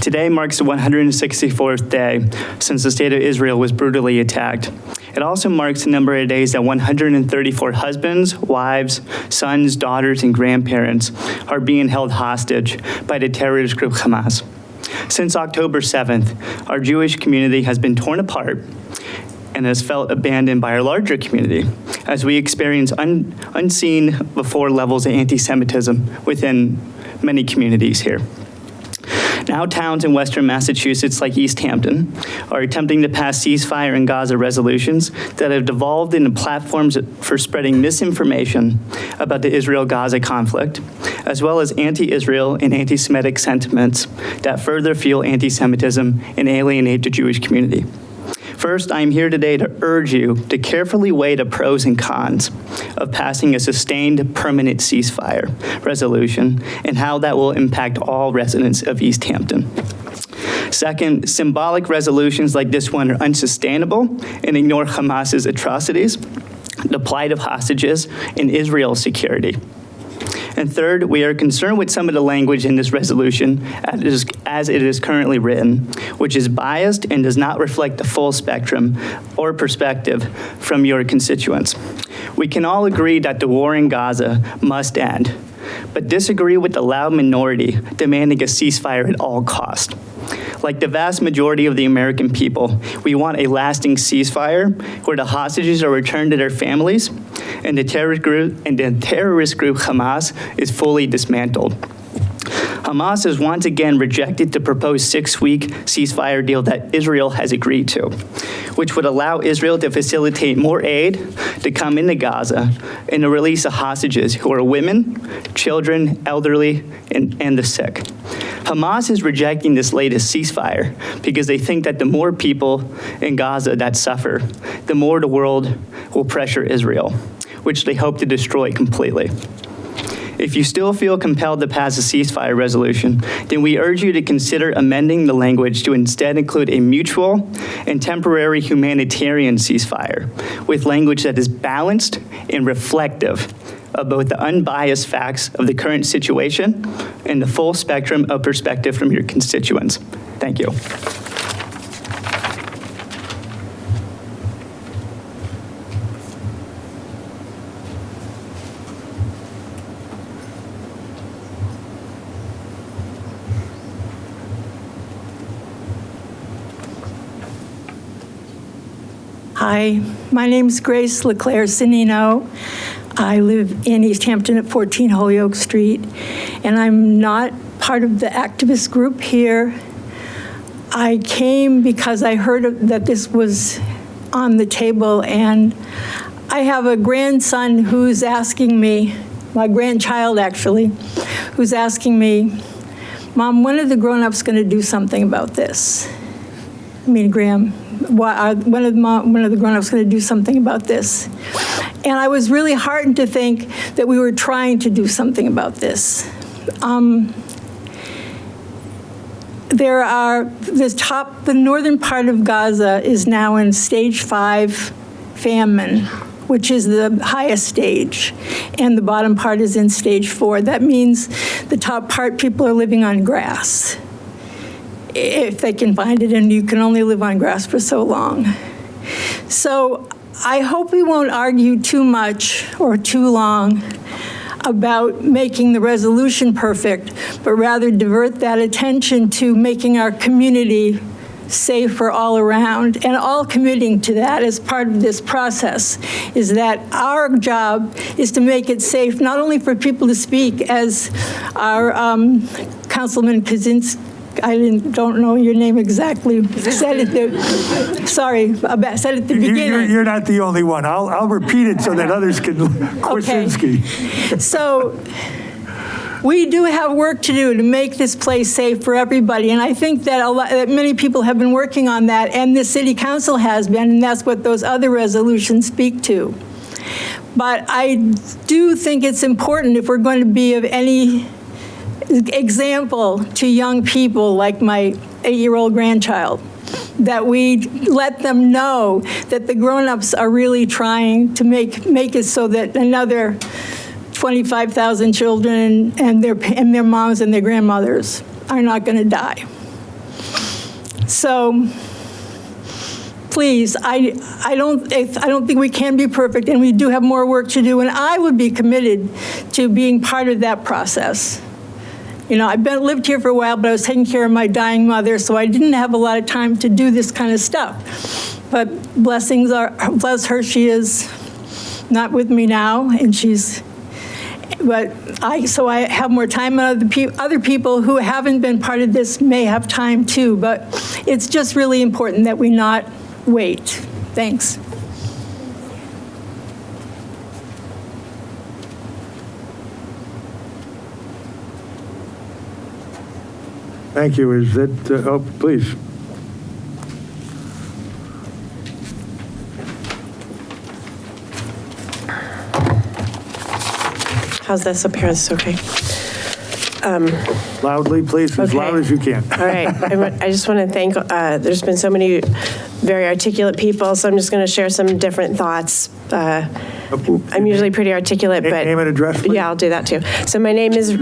Today marks the 164th day since the state of Israel was brutally attacked. It also marks the number of days that 134 husbands, wives, sons, daughters, and grandparents are being held hostage by the terrorist group Hamas. Since October 7th, our Jewish community has been torn apart and has felt abandoned by our larger community as we experience unseen before levels of anti-Semitism within many communities here. Now towns in Western Massachusetts like Easthampton are attempting to pass ceasefire and Gaza resolutions that have devolved into platforms for spreading misinformation about the Israel-Gaza conflict, as well as anti-Israel and anti-Semitic sentiments that further fuel anti-Semitism and alienate the Jewish community. First, I am here today to urge you to carefully weigh the pros and cons of passing a sustained permanent ceasefire resolution and how that will impact all residents of Easthampton. Second, symbolic resolutions like this one are unsustainable and ignore Hamas's atrocities, the plight of hostages, and Israel's security. And third, we are concerned with some of the language in this resolution as it is currently written, which is biased and does not reflect the full spectrum or perspective from your constituents. We can all agree that the war in Gaza must end, but disagree with the loud minority demanding a ceasefire at all costs. Like the vast majority of the American people, we want a lasting ceasefire where the hostages are returned to their families and the terrorist group Hamas is fully dismantled. Hamas has once again rejected the proposed 6-week ceasefire deal that Israel has agreed to, which would allow Israel to facilitate more aid to come into Gaza and the release of hostages who are women, children, elderly, and the sick. Hamas is rejecting this latest ceasefire because they think that the more people in Gaza that suffer, the more the world will pressure Israel, which they hope to destroy completely. If you still feel compelled to pass a ceasefire resolution, then we urge you to consider amending the language to instead include a mutual and temporary humanitarian ceasefire with language that is balanced and reflective of both the unbiased facts of the current situation and the full spectrum of perspective from your constituents. Thank you. Hi, my name is Grace LeClaire Sinino. I live in Easthampton at 14 Holyoke Street, and I'm not part of the activist group here. I came because I heard that this was on the table, and I have a grandson who's asking me, my grandchild actually, who's asking me, Mom, when are the grown-ups going to do something about this? I mean, Graham, when are the grown-ups going to do something about this? And I was really heartened to think that we were trying to do something about this. The northern part of Gaza is now in stage 5 famine, which is the highest stage, and the bottom part is in stage 4. That means the top part, people are living on grass, if they can find it, and you can only live on grass for so long. So I hope we won't argue too much or too long about making the resolution perfect, but rather divert that attention to making our community safer all around, and all committing to that as part of this process, is that our job is to make it safe, not only for people to speak, as our Councilman Kaczynski, don't know your name exactly, said at the beginning. You're not the only one. I'll repeat it so that others can, Kwasinski. Okay. So, we do have work to do to make this place safe for everybody, and I think that that many people have been working on that, and the City Council has been, and that's what those other resolutions speak to. But I do think it's important, if we're going to be of any example to young people like my 8-year-old grandchild, that we let them know that the grown-ups are really trying to make it so that another 25,000 children and their moms and their grandmothers are not going to die. So please, I don't think we can be perfect, and we do have more work to do, and I would be committed to being part of that process. You know, I've lived here for a while, but I was taking care of my dying mother, so I didn't have a lot of time to do this kind of stuff. But bless her, she is not with me now, and so I have more time, and other people who haven't been part of this may have time too, but it's just really important that we not wait. Thanks. Thank you. Is that, please. How's this up here? Is this okay? Loudly, please, as loud as you can. All right. I just want to thank, there's been so many very articulate people, so I'm just going to share some different thoughts. I'm usually pretty articulate, but name and address, please. Yeah, I'll do that too. So my name is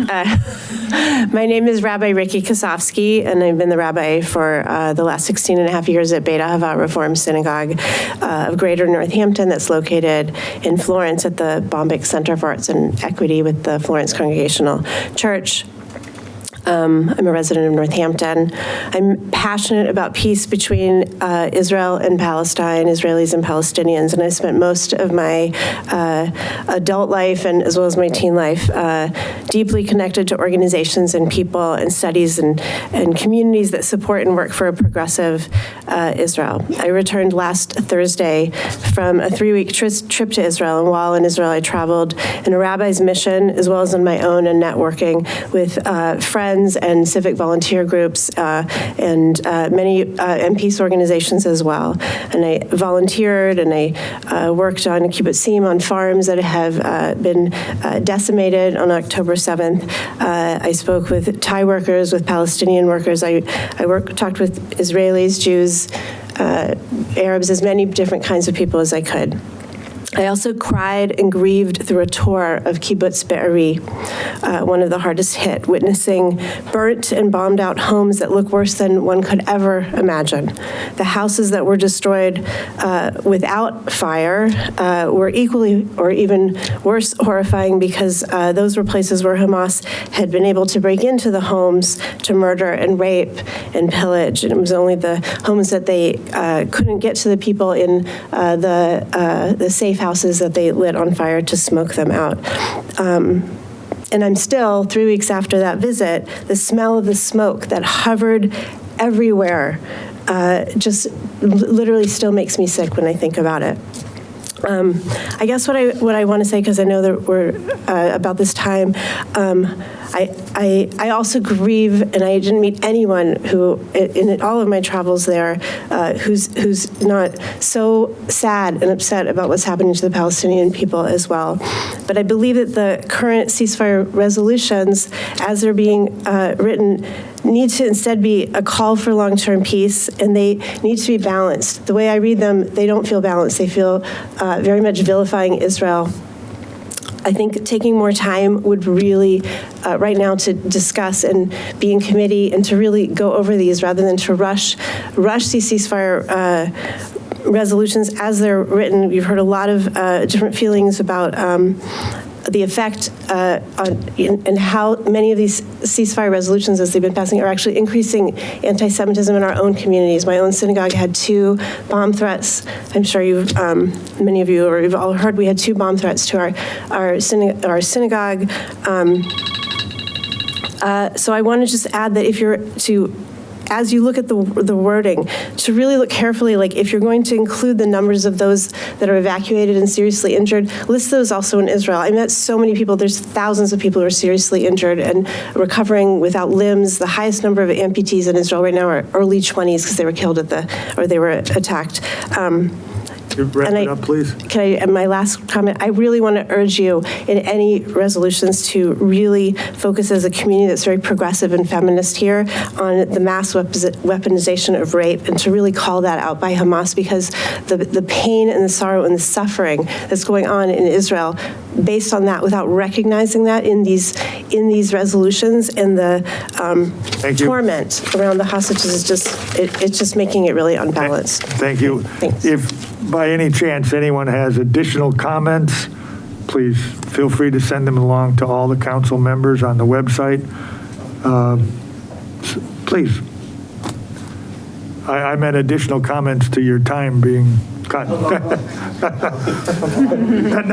Rabbi Ricky Kosofsky, and I've been the rabbi for the last 16 and a half years at Beit Ahava Reform Synagogue of Greater Northampton, that's located in Florence at the Bombyx Center for Arts and Equity with the Florence Congregational Church. I'm a resident of Northampton. I'm passionate about peace between Israel and Palestine, Israelis and Palestinians, and I spent most of my adult life and as well as my teen life deeply connected to organizations and people and studies and communities that support and work for a progressive Israel. I returned last Thursday from a 3-week trip to Israel, and while in Israel I traveled in a rabbi's mission as well as on my own and networking with friends and civic volunteer groups and many and peace organizations as well. And I volunteered and I worked on kibbutzim on farms that have been decimated on October 7th. I spoke with Thai workers, with Palestinian workers. I talked with Israelis, Jews, Arabs, as many different kinds of people as I could. I also cried and grieved through a tour of Kibbutz Be'eri, one of the hardest hit, witnessing burnt and bombed out homes that look worse than one could ever imagine. The houses that were destroyed without fire were equally or even worse horrifying, because those were places where Hamas had been able to break into the homes to murder and rape and pillage. And it was only the homes that they couldn't get to the people in the safe houses that they lit on fire to smoke them out. And I'm still, 3 weeks after that visit, the smell of the smoke that hovered everywhere just literally still makes me sick when I think about it. I guess what I want to say, because I know that we're about this time, I also grieve, and I didn't meet anyone who, in all of my travels there, who's not so sad and upset about what's happening to the Palestinian people as well. But I believe that the current ceasefire resolutions, as they're being written, need to instead be a call for long-term peace, and they need to be balanced. The way I read them, they don't feel balanced. They feel very much vilifying Israel. I think taking more time would really, right now, to discuss and be in committee and to really go over these rather than to rush these ceasefire resolutions as they're written. We've heard a lot of different feelings about the effect and how many of these ceasefire resolutions, as they've been passing, are actually increasing anti-Semitism in our own communities. My own synagogue had 2 bomb threats. I'm sure many of you, or you've all heard, we had 2 bomb threats to our synagogue. So I want to just add that as you look at the wording, to really look carefully, like if you're going to include the numbers of those that are evacuated and seriously injured, list those also in Israel. I mean, that's so many people. There's thousands of people who are seriously injured and recovering without limbs. The highest number of amputees in Israel right now are early 20s because they were killed they were attacked. Wrap it up, please. And my last comment, I really want to urge you in any resolutions to really focus as a community that's very progressive and feminist here on the mass weaponization of rape, and to really call that out by Hamas, because the pain and the sorrow and the suffering that's going on in Israel based on that, without recognizing that in these resolutions, and the torment around the hostages is just making it really unbalanced. Thank you. Thanks. If by any chance anyone has additional comments, please feel free to send them along to all the council members on the website. Please. I meant additional comments to your time being cut.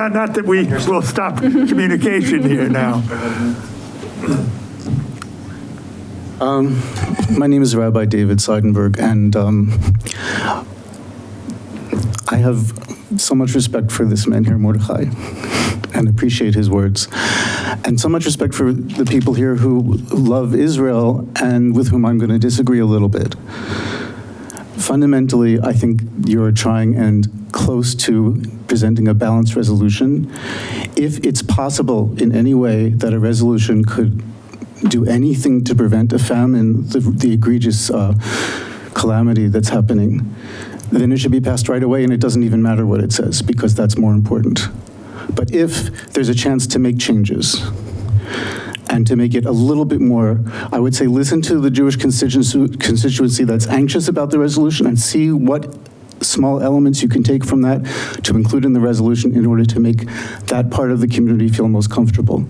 Not that we will stop communication here now. My name is Rabbi David Seidenberg, and I have so much respect for this man here, Mordechai, and appreciate his words. And so much respect for the people here who love Israel and with whom I'm going to disagree a little bit. Fundamentally, I think you're trying and close to presenting a balanced resolution. If it's possible in any way that a resolution could do anything to prevent a famine, the egregious calamity that's happening, then it should be passed right away, and it doesn't even matter what it says, because that's more important. But if there's a chance to make changes and to make it a little bit more, I would say listen to the Jewish constituency that's anxious about the resolution and see what small elements you can take from that to include in the resolution in order to make that part of the community feel most comfortable.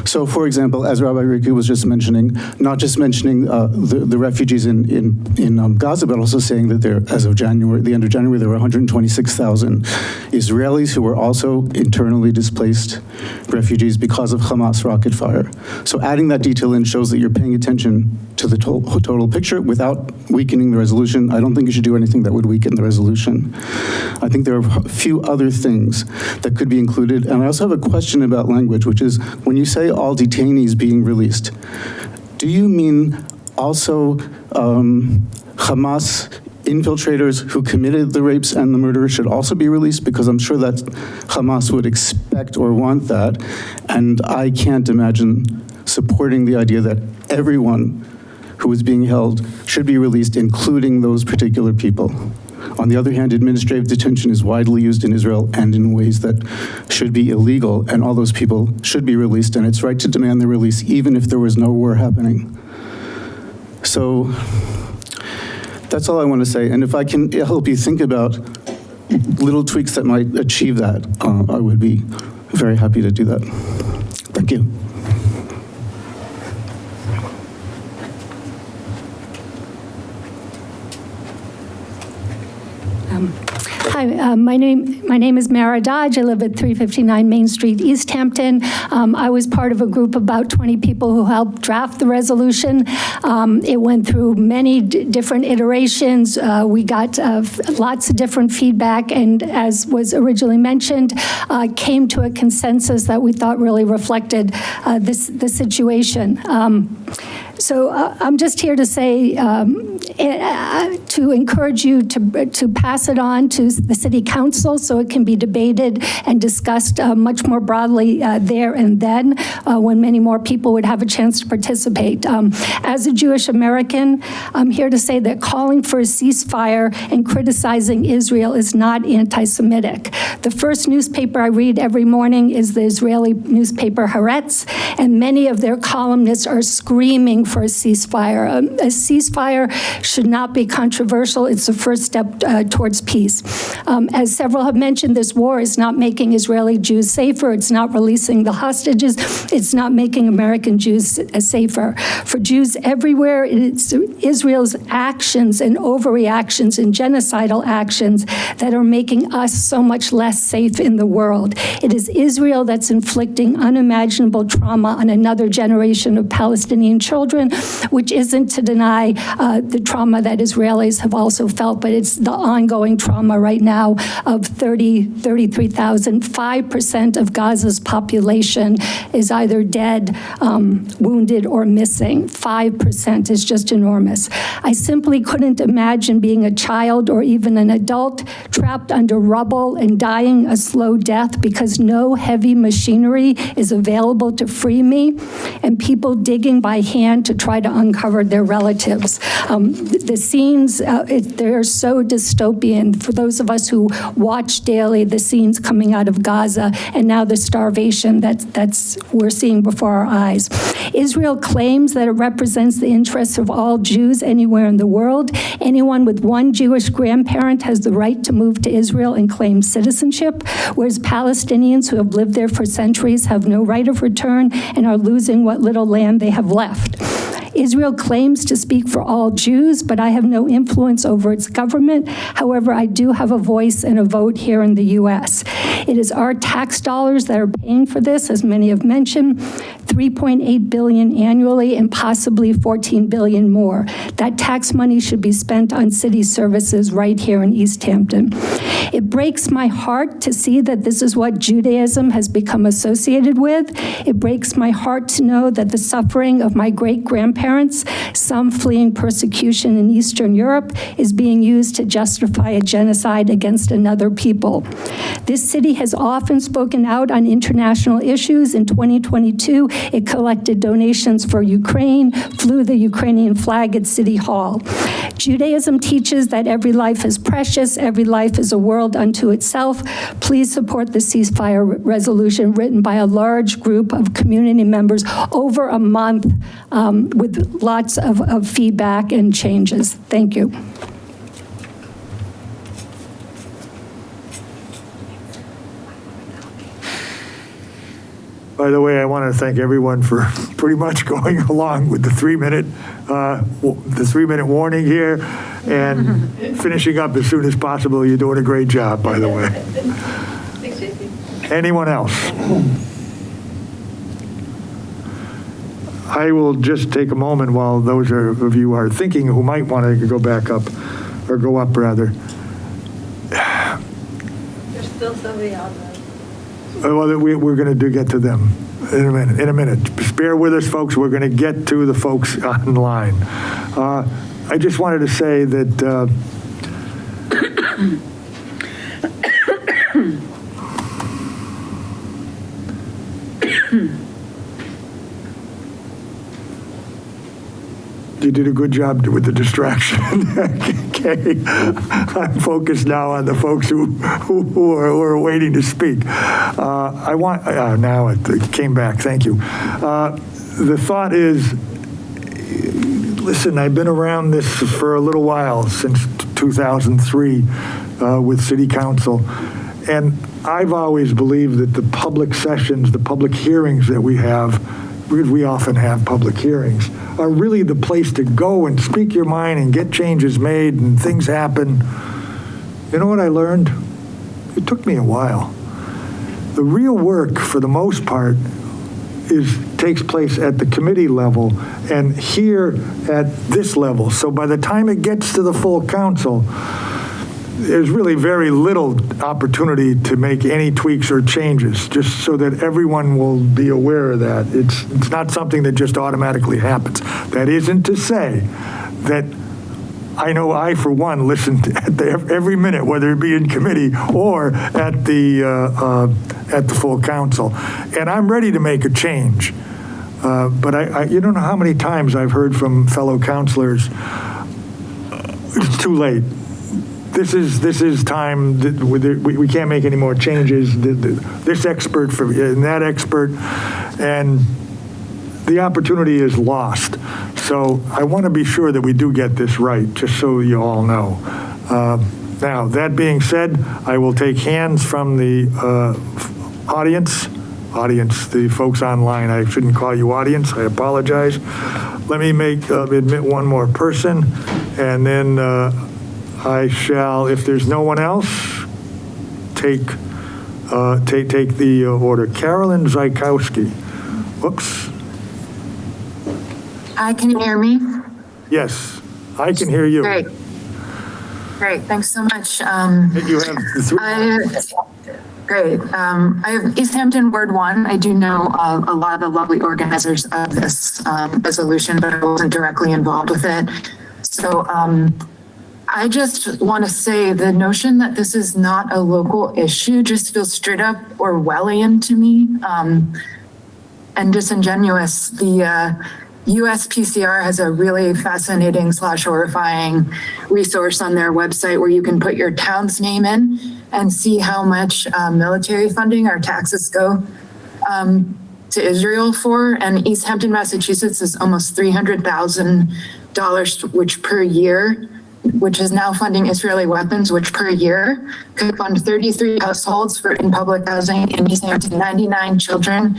So, for example, as Rabbi Riku was just mentioning, not just mentioning the refugees in Gaza, but also saying that there, as of January, the end of January, there were 126,000 Israelis who were also internally displaced refugees because of Hamas rocket fire. So adding that detail in shows that you're paying attention to the total picture without weakening the resolution. I don't think you should do anything that would weaken the resolution. I think there are a few other things that could be included. And I also have a question about language, which is when you say all detainees being released, do you mean also Hamas infiltrators who committed the rapes and the murder should also be released? Because I'm sure that Hamas would expect or want that. And I can't imagine supporting the idea that everyone who is being held should be released, including those particular people. On the other hand, administrative detention is widely used in Israel and in ways that should be illegal, and all those people should be released, and it's right to demand their release even if there was no war happening. So that's all I want to say, and if I can help you think about little tweaks that might achieve that, I would be very happy to do that. Thank you. Hi, my name is Mara Dodge. I live at 359 Main Street, Easthampton. I was part of a group of about 20 people who helped draft the resolution. It went through many different iterations. We got lots of different feedback, and as was originally mentioned, came to a consensus that we thought really reflected the situation. So I'm just here to say, to encourage you to pass it on to the City Council so it can be debated and discussed much more broadly there and then, when many more people would have a chance to participate. As a Jewish American, I'm here to say that calling for a ceasefire and criticizing Israel is not anti-Semitic. The first newspaper I read every morning is the Israeli newspaper Haaretz, and many of their columnists are screaming for a ceasefire. A ceasefire should not be controversial. It's the first step towards peace. As several have mentioned, this war is not making Israeli Jews safer. It's not releasing the hostages. It's not making American Jews safer. For Jews everywhere, it's Israel's actions and overreactions and genocidal actions that are making us so much less safe in the world. It is Israel that's inflicting unimaginable trauma on another generation of Palestinian children, which isn't to deny the trauma that Israelis have also felt, but it's the ongoing trauma right now of 33,000. 5% of Gaza's population is either dead, wounded, or missing. 5% is just enormous. I simply couldn't imagine being a child or even an adult trapped under rubble and dying a slow death because no heavy machinery is available to free me, and people digging by hand to try to uncover their relatives. The scenes, they're so dystopian. For those of us who watch daily the scenes coming out of Gaza and now the starvation that's we're seeing before our eyes. Israel claims that it represents the interests of all Jews anywhere in the world. Anyone with one Jewish grandparent has the right to move to Israel and claim citizenship, whereas Palestinians who have lived there for centuries have no right of return and are losing what little land they have left. Israel claims to speak for all Jews, but I have no influence over its government. However, I do have a voice and a vote here in the U.S. It is our tax dollars that are paying for this, as many have mentioned, $3.8 billion annually and possibly $14 billion more. That tax money should be spent on city services right here in Easthampton. It breaks my heart to see that this is what Judaism has become associated with. It breaks my heart to know that the suffering of my great-grandparents, some fleeing persecution in Eastern Europe, is being used to justify a genocide against another people. This city has often spoken out on international issues. In 2022, it collected donations for Ukraine, flew the Ukrainian flag at City Hall. Judaism teaches that every life is precious, every life is a world unto itself. Please support the ceasefire resolution written by a large group of community members over a month with lots of feedback and changes. Thank you. By the way, I want to thank everyone for pretty much going along with the three-minute warning here and finishing up as soon as possible. You're doing a great job, by the way. Thanks, JP. Anyone else? I will just take a moment while those of you are thinking who might want to go back up, or go up rather. There's still somebody out there. Well, we're going to get to them in a minute. Just bear with us, folks. We're going to get to the folks online. I just wanted to say that you did a good job with the distraction. Okay, I'm focused now on the folks who are waiting to speak. I want now it came back. Thank you. The thought is, listen, I've been around this for a little while, since 2003 with City Council, and I've always believed that the public sessions, the public hearings that we have, because we often have public hearings, are really the place to go and speak your mind and get changes made and things happen. You know what I learned? It took me a while. The real work, for the most part, takes place at the committee level and here at this level. So by the time it gets to the full council, there's really very little opportunity to make any tweaks or changes, just so that everyone will be aware of that. It's not something that just automatically happens. That isn't to say that I know I, for one, listen at every minute, whether it be in committee or at the full council. And I'm ready to make a change. But you don't know how many times I've heard from fellow councilors, it's too late. This is time that we can't make any more changes. This expert and that expert, and the opportunity is lost. So I want to be sure that we do get this right, just so you all know. Now, that being said, I will take hands from the audience, the folks online. I shouldn't call you audience, I apologize. Let me admit one more person, and then I shall, if there's no one else, take the order. Carolyn Zykowski. Whoops. Hi, can you hear me? Yes, I can hear you. Great. Great, thanks so much. You have the three. Great. I have Easthampton Ward 1. I do know a lot of the lovely organizers of this resolution, but I wasn't directly involved with it. So I just want to say the notion that this is not a local issue just feels straight up Orwellian to me and disingenuous. The USPCR has a really fascinating / horrifying resource on their website where you can put your town's name in and see how much military funding our taxes go to Israel for. And Easthampton, Massachusetts is almost $300,000, which per year, which is now funding Israeli weapons, which per year could fund 33 households in public housing in Easthampton, 99 children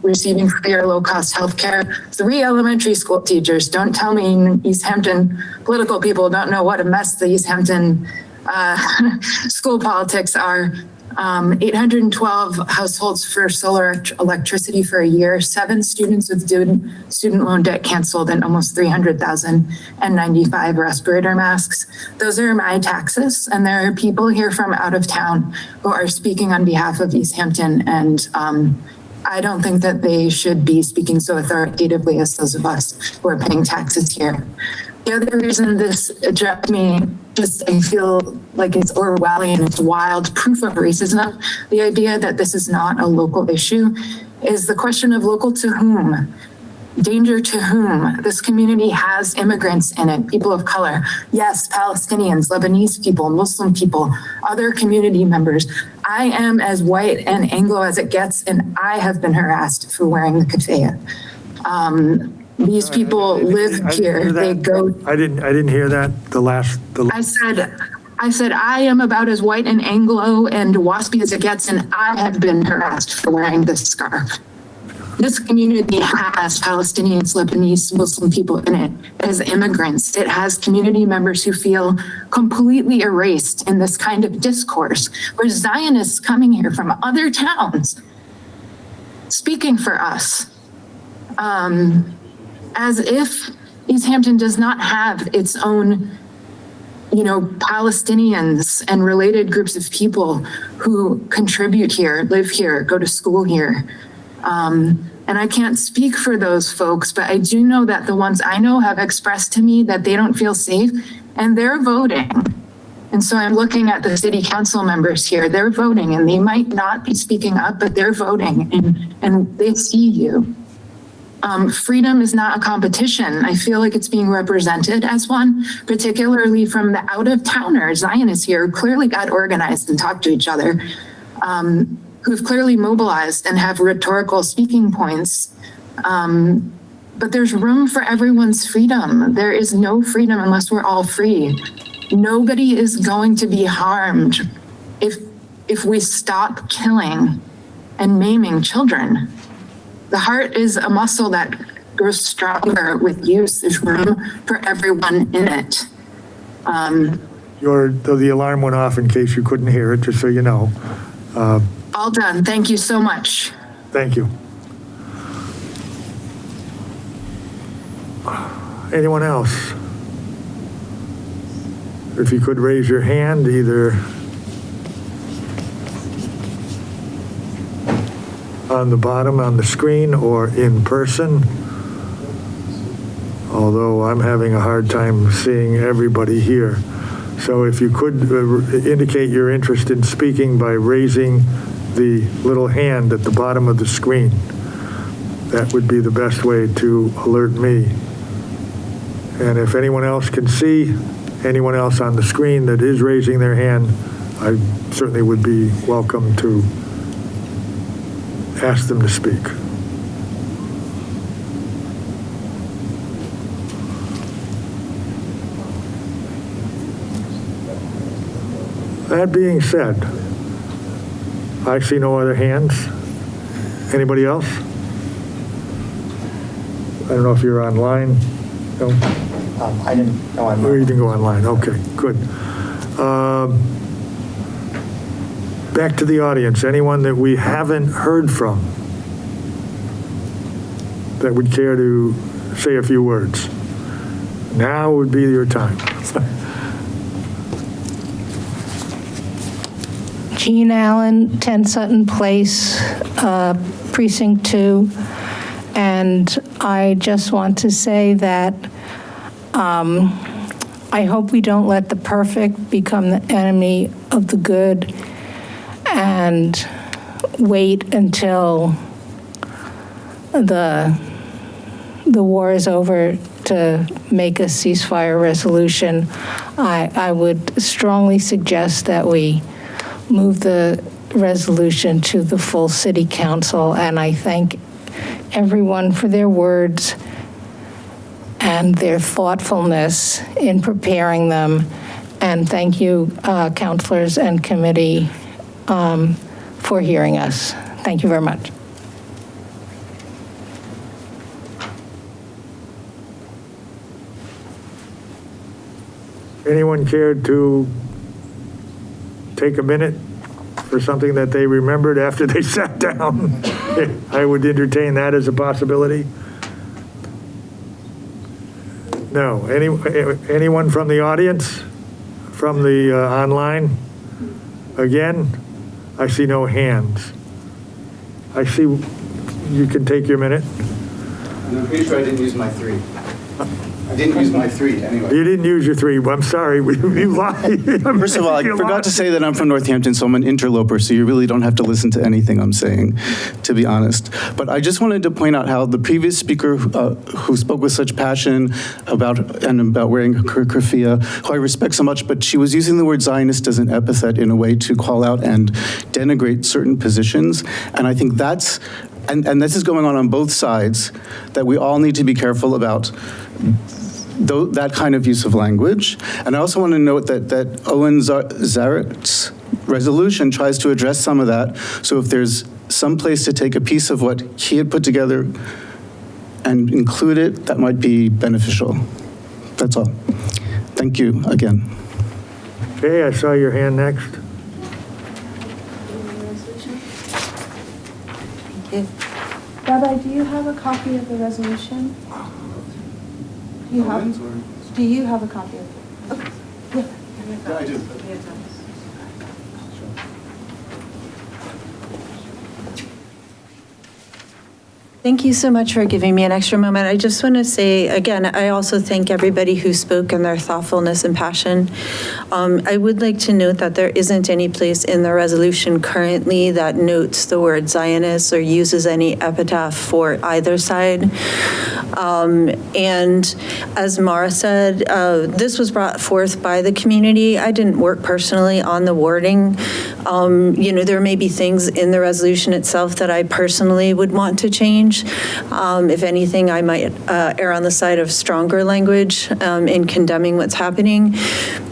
receiving free or low-cost health care, 3 elementary school teachers. Don't tell me Easthampton political people don't know what a mess the Easthampton school politics are. 812 households for solar electricity for a year, 7 students with student loan debt canceled, and almost 300,000 and 95 respirator masks. Those are my taxes, and there are people here from out of town who are speaking on behalf of Easthampton, and I don't think that they should be speaking so authoritatively as those of us who are paying taxes here. The other reason this addressed me, I feel like it's Orwellian, it's wild proof of racism. The idea that this is not a local issue is the question of local to whom? Danger to whom? This community has immigrants in it, people of color. Yes, Palestinians, Lebanese people, Muslim people, other community members. I am as white and Anglo as it gets, and I have been harassed for wearing the keffiyeh. These people live here. They go. I didn't hear that. I said I am about as white and Anglo and waspy as it gets, and I have been harassed for wearing this scarf. This community has Palestinians, Lebanese, Muslim people in it as immigrants. It has community members who feel completely erased in this kind of discourse, where Zionists coming here from other towns speaking for us, as if Easthampton does not have its own, Palestinians and related groups of people who contribute here, live here, go to school here. And I can't speak for those folks, but I do know that the ones I know have expressed to me that they don't feel safe, and they're voting. And so I'm looking at the city council members here. They're voting, and they might not be speaking up, but they're voting, and they see you. Freedom is not a competition. I feel like it's being represented as one, particularly from the out-of-towners, Zionists here, who clearly got organized and talked to each other, who've clearly mobilized and have rhetorical speaking points. But there's room for everyone's freedom. There is no freedom unless we're all free. Nobody is going to be harmed if we stop killing and maiming children. The heart is a muscle that grows stronger with use. There's room for everyone in it. The alarm went off in case you couldn't hear it, just so you know. All done. Thank you so much. Thank you. Anyone else? If you could raise your hand, either on the bottom on the screen or in person. Although I'm having a hard time seeing everybody here. So if you could indicate your interest in speaking by raising the little hand at the bottom of the screen, that would be the best way to alert me. And if anyone else can see anyone else on the screen that is raising their hand, I certainly would be welcome to ask them to speak. That being said, I see no other hands. Anybody else? I don't know if you're online. No? I didn't go online. Or you didn't go online. Okay, good. Back to the audience. Anyone that we haven't heard from that would care to say a few words? Now would be your time. Jean Allen, 10 Sutton Place, Precinct 2. And I just want to say that I hope we don't let the perfect become the enemy of the good and wait until the war is over to make a ceasefire resolution. I would strongly suggest that we move the resolution to the full city council, and I thank everyone for their words and their thoughtfulness in preparing them. And thank you, councilors and committee, for hearing us. Thank you very much. Anyone care to take a minute for something that they remembered after they sat down? I would entertain that as a possibility. No. Anyone from the audience? From the online? Again, I see no hands. I see you can take your minute. And I'm pretty sure I didn't use my 3. I didn't use my 3 anyway. You didn't use your 3. I'm sorry. You lied. First of all, I forgot to say that I'm from Northampton, so I'm an interloper, so you really don't have to listen to anything I'm saying, to be honest. But I just wanted to point out how the previous speaker who spoke with such passion about wearing her keffiyeh, who I respect so much, but she was using the word Zionist as an epithet in a way to call out and denigrate certain positions. And I think that's, and this is going on both sides, that we all need to be careful about that kind of use of language. And I also want to note that Owen Zaret's resolution tries to address some of that. So if there's some place to take a piece of what he had put together and include it, that might be beneficial. That's all. Thank you again. Okay, I saw your hand next. Thank you. Rabbi, do you have a copy of the resolution? Do you have a copy of it? Okay. Yeah, I do. Thank you so much for giving me an extra moment. I just want to say, again, I also thank everybody who spoke and their thoughtfulness and passion. I would like to note that there isn't any place in the resolution currently that notes the word Zionist or uses any epitaph for either side. And as Mara said, this was brought forth by the community. I didn't work personally on the wording. There may be things in the resolution itself that I personally would want to change. If anything, I might err on the side of stronger language in condemning what's happening.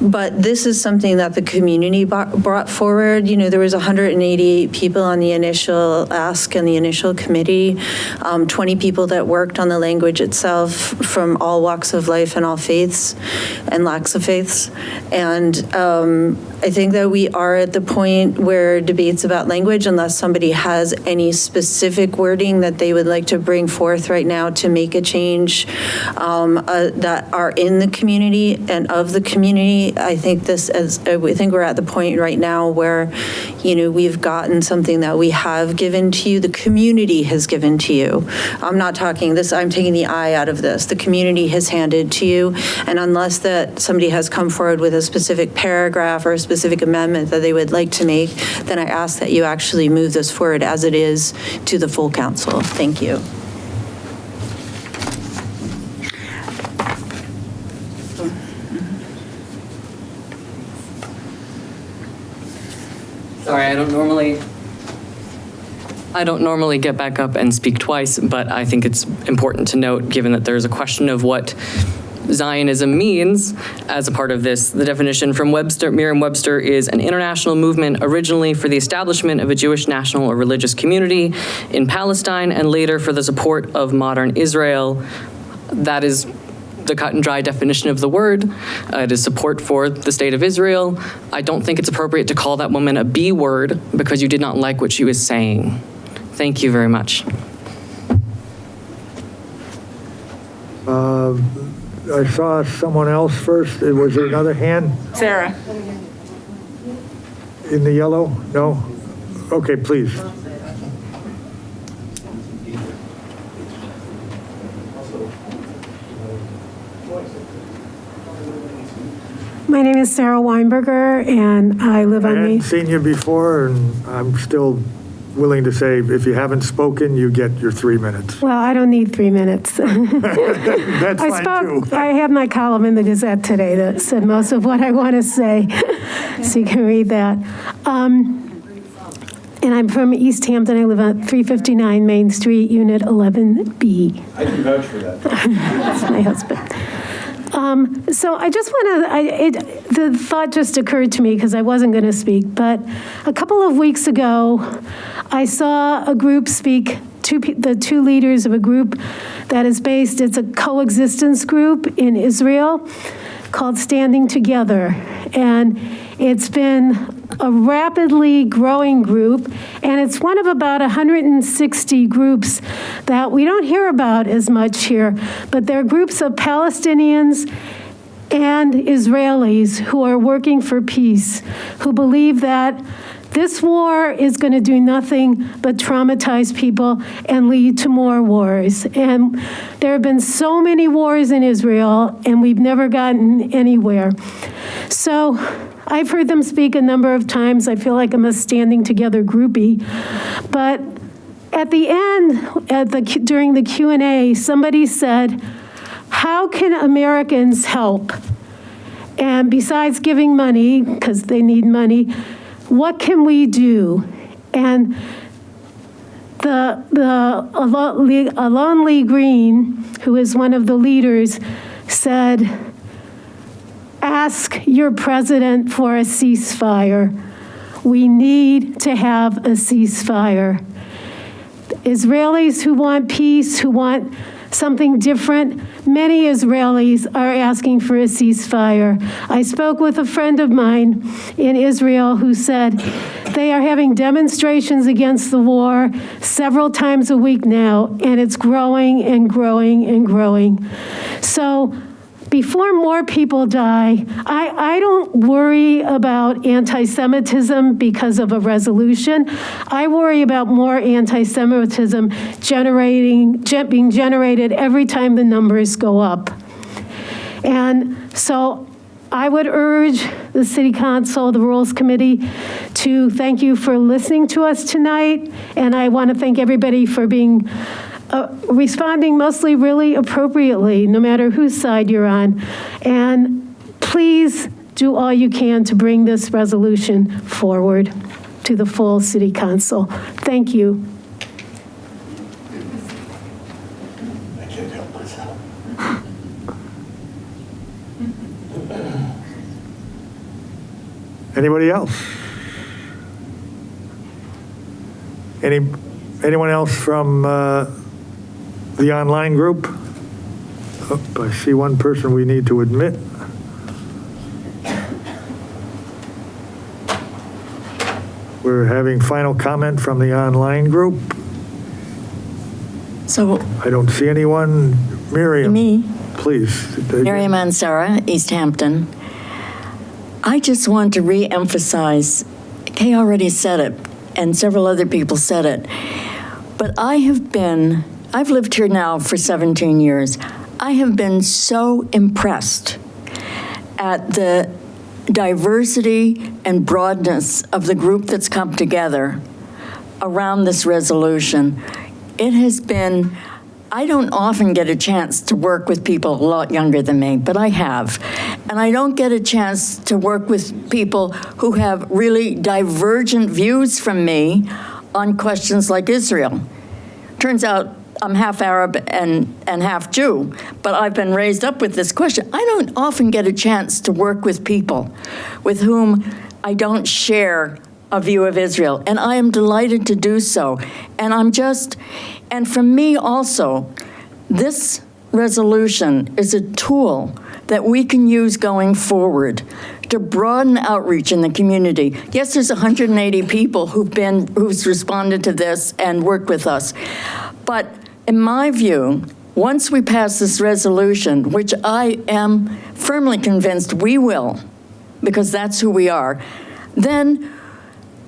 But this is something that the community brought forward. There was 188 people on the initial ask and the initial committee, 20 people that worked on the language itself from all walks of life and all faiths and lacks of faiths. And I think that we are at the point where debates about language, unless somebody has any specific wording that they would like to bring forth right now to make a change that are in the community and of the community, I think we're at the point right now where, we've gotten something that we have given to you, the community has given to you. I'm not talking this, I'm taking the I out of this. The community has handed to you, and unless that somebody has come forward with a specific paragraph or a specific amendment that they would like to make, then I ask that you actually move this forward as it is to the full council. Thank you. Sorry, I don't normally get back up and speak twice, but I think it's important to note, given that there's a question of what Zionism means as a part of this. The definition from Merriam-Webster is an international movement originally for the establishment of a Jewish national or religious community in Palestine and later for the support of modern Israel. That is the cut and dry definition of the word. It is support for the state of Israel. I don't think it's appropriate to call that woman a B word because you did not like what she was saying. Thank you very much. I saw someone else first. Was there another hand Sarah. in the yellow? No? Okay, please. My name is Sarah Weinberger, and I live on I Main. hadn't seen you before, and I'm still willing to say, if you haven't spoken, you get your 3 minutes. Well, I don't need 3 minutes. That's I fine, too. I had my column in the Gazette today that said most of what I want to say, so you can read that. And I'm from Easthampton. I live on 359 Main Street, Unit 11B. I can vouch for that. That's my husband. So I just want to, the thought just occurred to me because I wasn't going to speak, but a couple of weeks ago, I saw a group speak, the two leaders of a group that is based, it's a coexistence group in Israel called Standing Together. And it's been a rapidly growing group, and it's one of about 160 groups that we don't hear about as much here, but they're groups of Palestinians and Israelis who are working for peace, who believe that this war is going to do nothing but traumatize people and lead to more wars. And there have been so many wars in Israel, and we've never gotten anywhere. So I've heard them speak a number of times. I feel like I'm a Standing Together groupie. But at the end, during the Q&A, somebody said, how can Americans help? And besides giving money, because they need money, what can we do? And Alon Lee Green, who is one of the leaders, said, ask your president for a ceasefire. We need to have a ceasefire. Israelis who want peace, who want something different, many Israelis are asking for a ceasefire. I spoke with a friend of mine in Israel who said they are having demonstrations against the war several times a week now, and it's growing and growing and growing. So before more people die, I don't worry about anti-Semitism because of a resolution. I worry about more anti-Semitism being generated every time the numbers go up. And so I would urge the City Council, the Rules Committee, to thank you for listening to us tonight. And I want to thank everybody for being responding mostly really appropriately, no matter whose side you're on. And please do all you can to bring this resolution forward to the full City Council. Thank you. I can't help myself. Anybody else? Anyone else from the online group? Oh, I see one person we need to admit. We're having final comment from the online group. So I don't see anyone. Miriam, me, please. Miriam and Sarah, Easthampton. I just want to re-emphasize, Kay already said it, and several other people said it, but I've lived here now for 17 years. I have been so impressed at the diversity and broadness of the group that's come together around this resolution. It has been, I don't often get a chance to work with people a lot younger than me, but I have. And I don't get a chance to work with people who have really divergent views from me on questions like Israel. Turns out I'm half Arab and half Jew, but I've been raised up with this question. I don't often get a chance to work with people with whom I don't share a view of Israel, and I am delighted to do so. And for me also, this resolution is a tool that we can use going forward to broaden outreach in the community. Yes, there's 180 people who's responded to this and worked with us. But in my view, once we pass this resolution, which I am firmly convinced we will, because that's who we are, then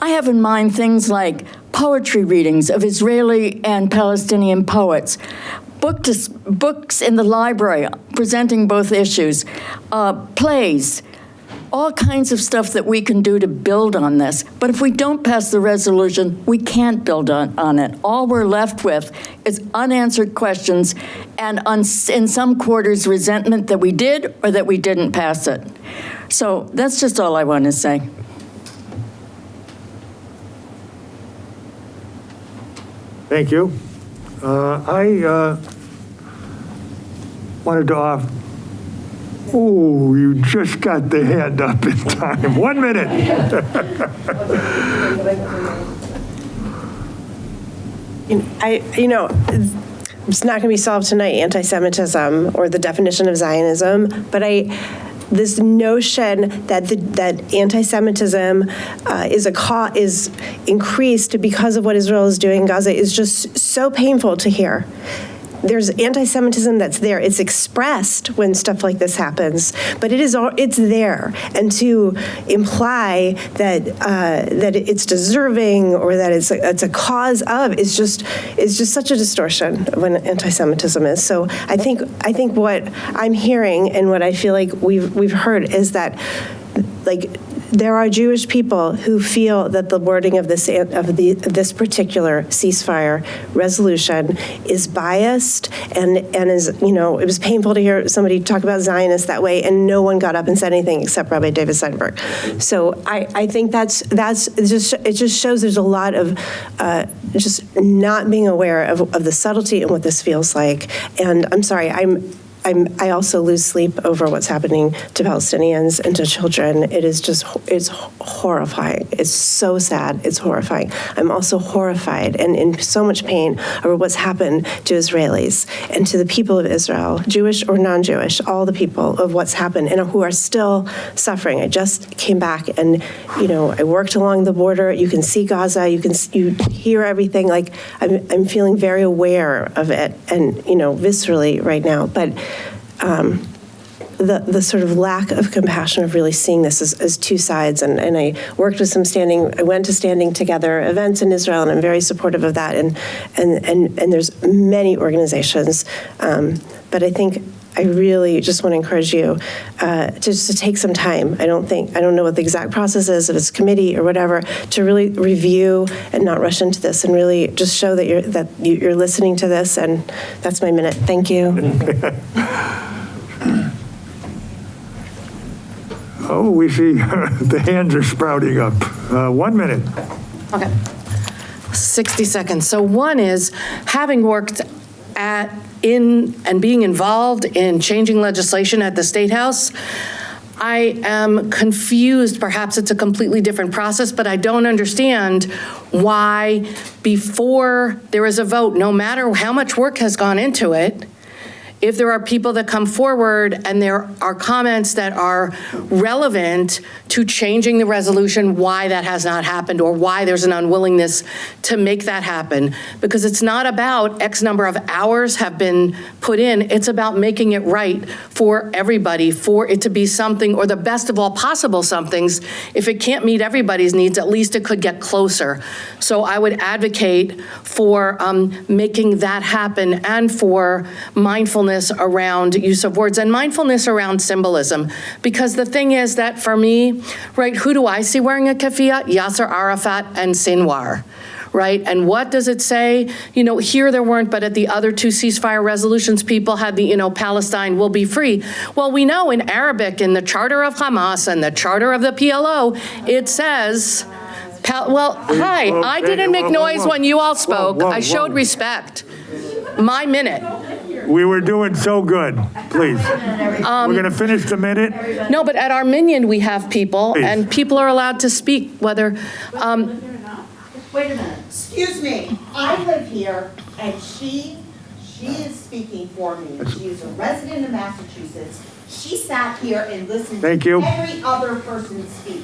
I have in mind things like poetry readings of Israeli and Palestinian poets, books in the library presenting both issues, plays, all kinds of stuff that we can do to build on this. But if we don't pass the resolution, we can't build on it. All we're left with is unanswered questions and in some quarters resentment that we did or that we didn't pass it. So that's just all I want to say. Thank you. I wanted to offer. Oh, you just got the hand up in time. 1 minute. It's not going to be solved tonight, anti-Semitism or the definition of Zionism, but this notion that anti-Semitism is increased because of what Israel is doing in Gaza is just so painful to hear. There's anti-Semitism that's there. It's expressed when stuff like this happens, but it's there. And to imply that it's deserving or that it's a cause of is just such a distortion of what anti-Semitism is. So I think what I'm hearing and what I feel like we've heard is that there are Jewish people who feel that the wording of this particular ceasefire resolution is biased and is, it was painful to hear somebody talk about Zionists that way, and no one got up and said anything except Rabbi David Steinberg. So I think it just shows there's a lot of just not being aware of the subtlety and what this feels like. And I'm sorry, I also lose sleep over what's happening to Palestinians and to children. It's horrifying. It's so sad. It's horrifying. I'm also horrified and in so much pain over what's happened to Israelis and to the people of Israel, Jewish or non-Jewish, all the people of what's happened and who are still suffering. I just came back and, I worked along the border. You can see Gaza. You hear everything. I'm feeling very aware of it and, viscerally right now. But the sort of lack of compassion of really seeing this as two sides. And I worked with I went to Standing Together events in Israel, and I'm very supportive of that. And there's many organizations. But I think I really just want to encourage you to take some time. I don't know what the exact process is, if it's committee or whatever, to really review and not rush into this and really just show that you're listening to this. And that's my minute. Thank you. Oh, we see the hands are sprouting up. 1 minute. Okay. 60 seconds. So one is, having worked in and being involved in changing legislation at the State House, I am confused. Perhaps it's a completely different process, but I don't understand why before there is a vote, no matter how much work has gone into it, if there are people that come forward and there are comments that are relevant to changing the resolution, why that has not happened or why there's an unwillingness to make that happen. Because it's not about X number of hours have been put in, it's about making it right for everybody, for it to be something, or the best of all possible somethings. If it can't meet everybody's needs, at least it could get closer. So I would advocate for making that happen and for mindfulness around use of words and mindfulness around symbolism. Because the thing is that for me, right, who do I see wearing a keffiyeh? Yasser Arafat and Sinwar, right? And what does it say? Here there weren't, but at the other two ceasefire resolutions, people had the, Palestine will be free. Well, we know in Arabic, in the charter of Hamas and the charter of the PLO, it says, I didn't make noise when you all spoke. I showed respect. My minute. We were doing so good. Please. We're going to finish the minute. No, but at our minion, we have people, Please. and people are allowed to speak, whether, Wait a minute, excuse me, I live here, and she is speaking for me. She is a resident of Massachusetts. She sat here and listened Thank to you. every other person speak.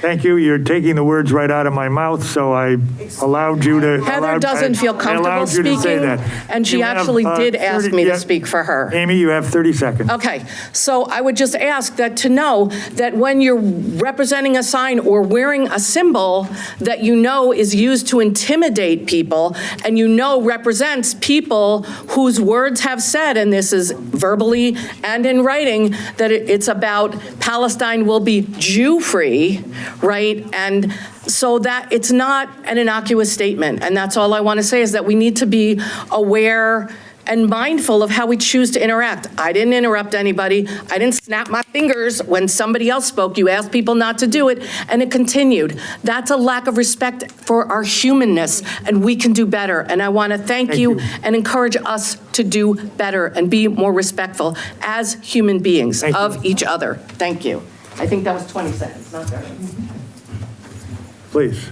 Thank you. You're taking the words right out of my mouth, so I allowed you to. Heather doesn't feel comfortable speaking, and she actually did ask me to speak for her. Amy, you have 30 seconds. Okay, so I would just ask that to know that when you're representing a sign or wearing a symbol that you know is used to intimidate people and you know represents people whose words have said, and this is verbally and in writing, that it's about Palestine will be Jew-free, right? And so that it's not an innocuous statement. And that's all I want to say is that we need to be aware and mindful of how we choose to interact. I didn't interrupt anybody. I didn't snap my fingers when somebody else spoke. You asked people not to do it, and it continued. That's a lack of respect for our humanness, and we can do better. And I want to thank you and encourage us to do better and be more respectful as human beings of each other. Thank you. I think that was 20 seconds, not 30. Please.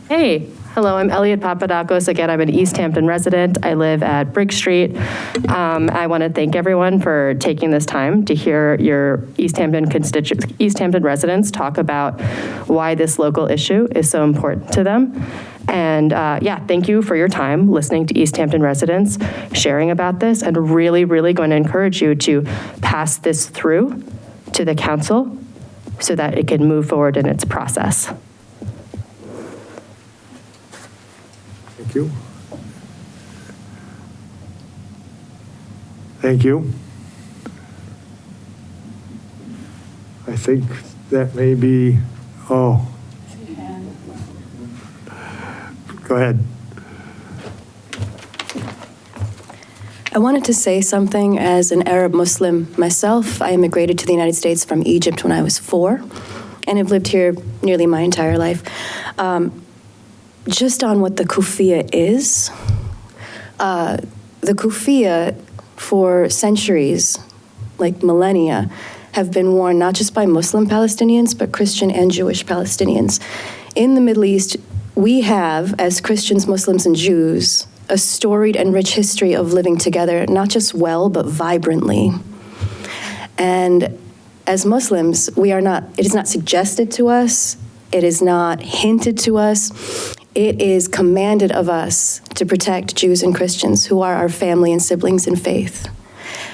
Hey, hello, I'm Elliot Papadakos. Again, I'm an Easthampton resident. I live at Brick Street. I want to thank everyone for taking this time to hear your Easthampton residents talk about why this local issue is so important to them. And yeah, thank you for your time listening to Easthampton residents, sharing about this, and really, really going to encourage you to pass this through to the council so that it can move forward in its process. Thank you. Thank you. I think that may be, oh. Go ahead. I wanted to say something as an Arab Muslim myself. I immigrated to the United States from Egypt when I was 4 and have lived here nearly my entire life. Just on what the kufiya is, the kufiya for centuries, like millennia, have been worn not just by Muslim Palestinians, but Christian and Jewish Palestinians. In the Middle East, we have, as Christians, Muslims, and Jews, a storied and rich history of living together, not just well, but vibrantly. And as Muslims, it is not suggested to us, it is not hinted to us, it is commanded of us to protect Jews and Christians who are our family and siblings in faith.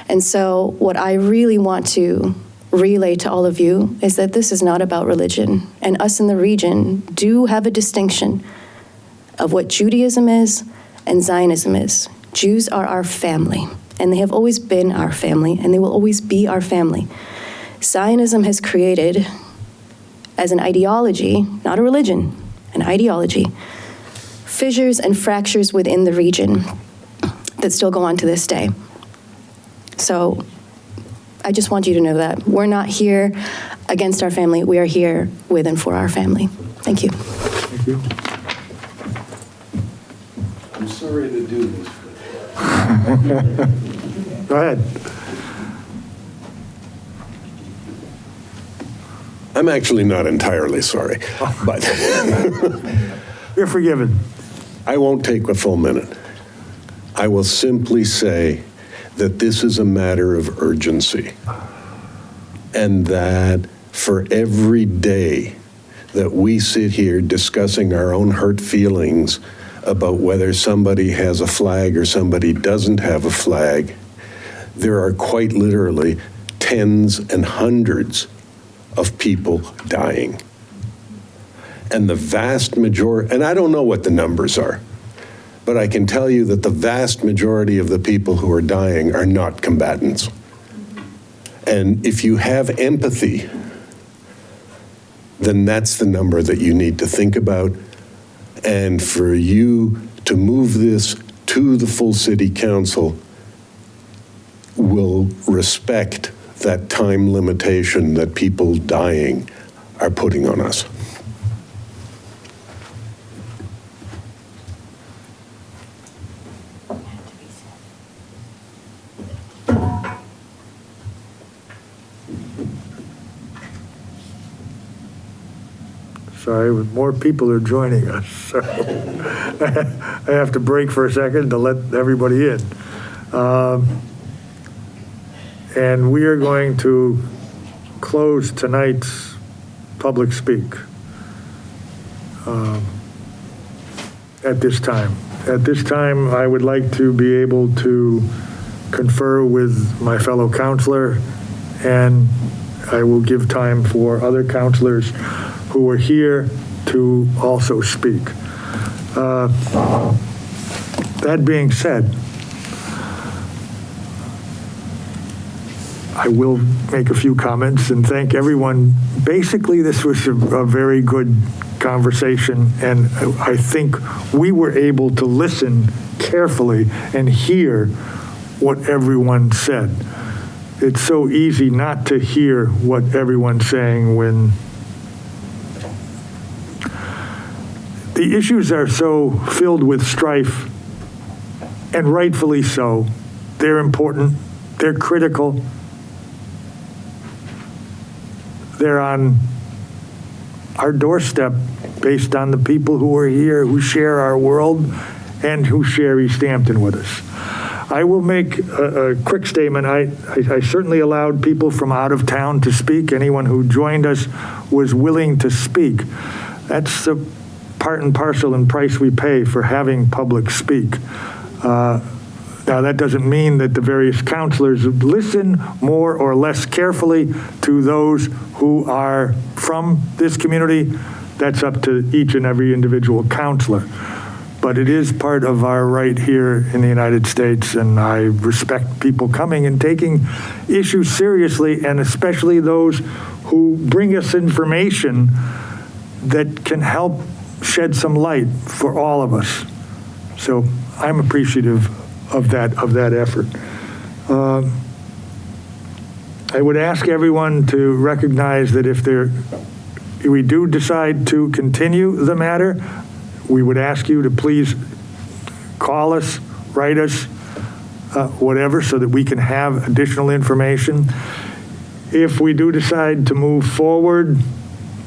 And so what I really want to relay to all of you is that this is not about religion. And us in the region do have a distinction of what Judaism is and Zionism is. Jews are our family, and they have always been our family, and they will always be our family. Zionism has created, as an ideology, not a religion, an ideology, fissures and fractures within the region that still go on to this day. So I just want you to know that. We're not here against our family. We are here with and for our family. Thank you. Thank you. I'm sorry to do this. Go ahead. I'm actually not entirely sorry, but you're forgiven. I won't take a full minute. I will simply say that this is a matter of urgency, and that for every day that we sit here discussing our own hurt feelings about whether somebody has a flag or somebody doesn't have a flag, there are quite literally tens and hundreds of people dying. And the vast majority, and I don't know what the numbers are, but I can tell you that the vast majority of the people who are dying are not combatants. And if you have empathy, then that's the number that you need to think about. And for you to move this to the full city council will respect that time limitation that people dying are putting on us. Sorry, more people are joining us, so I have to break for a second to let everybody in. And we are going to close tonight's public speak at this time. At this time, I would like to be able to confer with my fellow counselor, and I will give time for other counselors who are here to also speak. That being said, I will make a few comments and thank everyone. Basically, this was a very good conversation, and I think we were able to listen carefully and hear what everyone said. It's so easy not to hear what everyone's saying when the issues are so filled with strife, and rightfully so. They're important, they're critical, they're on our doorstep based on the people who are here, who share our world, and who share Easthampton with us. I will make a quick statement. I certainly allowed people from out of town to speak. Anyone who joined us was willing to speak. That's the part and parcel and price we pay for having public speak. Now, that doesn't mean that the various counselors listen more or less carefully to those who are from this community. That's up to each and every individual counselor. But it is part of our right here in the United States, and I respect people coming and taking issues seriously, and especially those who bring us information that can help shed some light for all of us. So I'm appreciative of that effort. I would ask everyone to recognize that if we do decide to continue the matter, we would ask you to please call us, write us, whatever, so that we can have additional information. If we do decide to move forward,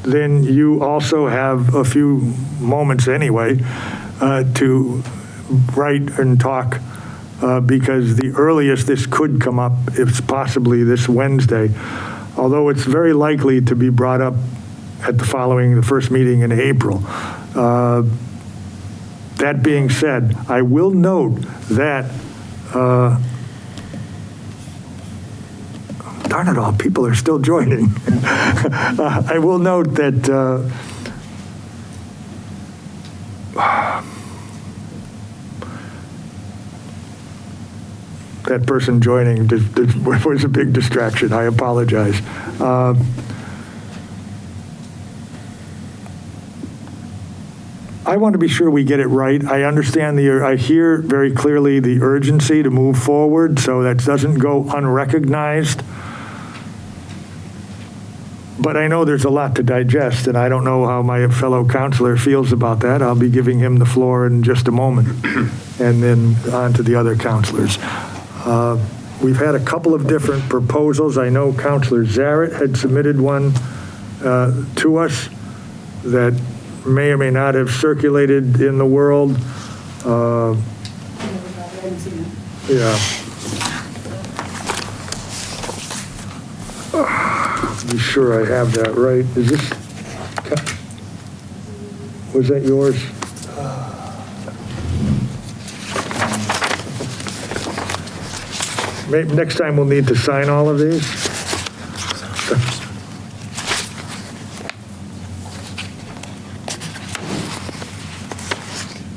then you also have a few moments anyway to write and talk, because the earliest this could come up is possibly this Wednesday, although it's very likely to be brought up at the first meeting in April. That being said, I will note that, darn it all, people are still joining. I will note that that person joining was a big distraction. I apologize. I want to be sure we get it right. I understand I hear very clearly the urgency to move forward so that doesn't go unrecognized. But I know there's a lot to digest, and I don't know how my fellow counselor feels about that. I'll be giving him the floor in just a moment, and then on to the other counselors. We've had a couple of different proposals. I know Counselor Zaret had submitted one to us that may or may not have circulated in the world. Yeah. Be sure I have that right. Is this, was that yours? Maybe next time we'll need to sign all of these.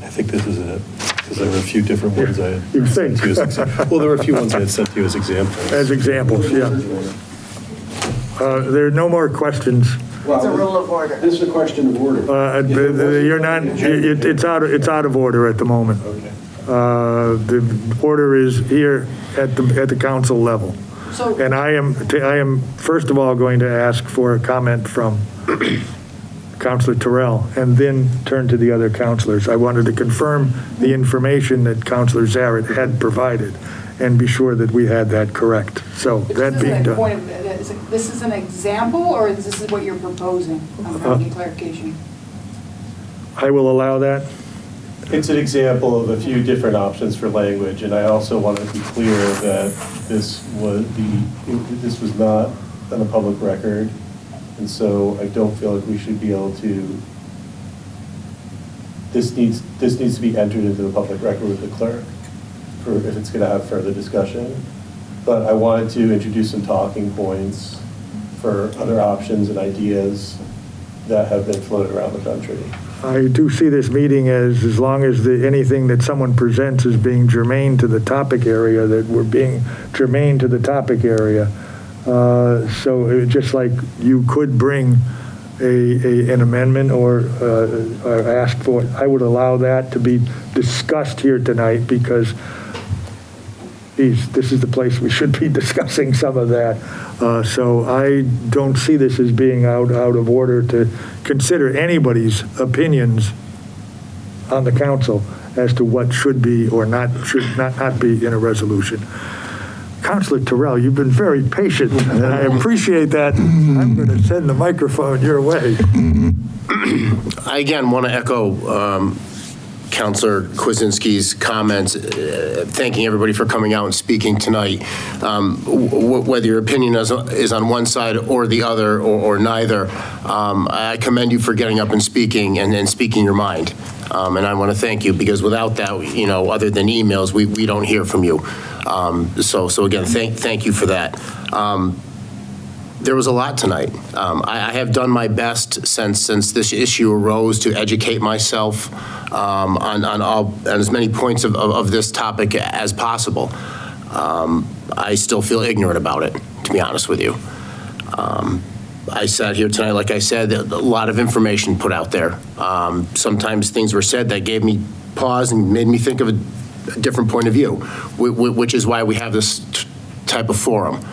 I think this is it, because there were a few different ones I had You sent think? to you as well, there were a few ones I had sent to you as examples. As examples, yeah. There are no more questions. It's a rule of order. This is a question of order. You're not, it's out of order at the moment. Okay. The order is here at the council level. So- And I am first of all going to ask for a comment from Councilor Terrell, and then turn to the other councilors. I wanted to confirm the information that Councilor Zaret had provided and be sure that we had that correct. So that being done. It's a this is an example, or is this what you're proposing? I'm trying to get clarification. I will allow that. It's an example of a few different options for language, and I also want to be clear that this was not on a public record, and so I don't feel like we should be able to. This needs to be entered into the public record with the clerk for if it's going to have further discussion. But I wanted to introduce some talking points for other options and ideas that have been floated around the country. I do see this meeting as long as anything that someone presents is being germane to the topic area, that we're being germane to the topic area. So just like you could bring an amendment or ask for it, I would allow that to be discussed here tonight because this is the place we should be discussing some of that. So I don't see this as being out of order to consider anybody's opinions on the council as to what should be or should not be in a resolution. Councilor Terrell, you've been very patient, and I appreciate that. I'm going to send the microphone your way. I again want to echo Councilor Kwasinski's comments, thanking everybody for coming out and speaking tonight. Whether your opinion is on one side or the other or neither, I commend you for getting up and speaking and speaking your mind. And I want to thank you because without that, other than emails, we don't hear from you. So again, thank you for that. There was a lot tonight. I have done my best since this issue arose to educate myself on as many points of this topic as possible. I still feel ignorant about it, to be honest with you. I sat here tonight, like I said, a lot of information put out there. Sometimes things were said that gave me pause and made me think of a different point of view, which is why we have this type of forum.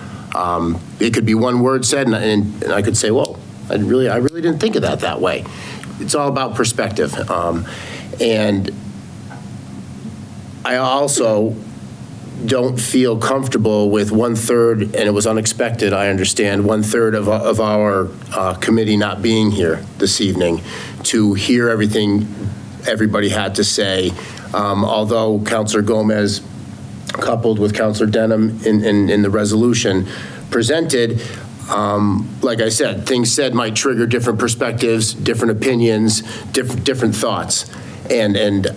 It could be one word said, and I could say, "Whoa, I really didn't think of that way." It's all about perspective, and I also don't feel comfortable with 1/3, and it was unexpected. I understand 1/3 of our committee not being here this evening to hear everything everybody had to say. Although Councilor Gomez, coupled with Councilor Denham in the resolution presented, like I said, things said might trigger different perspectives, different opinions, different thoughts. And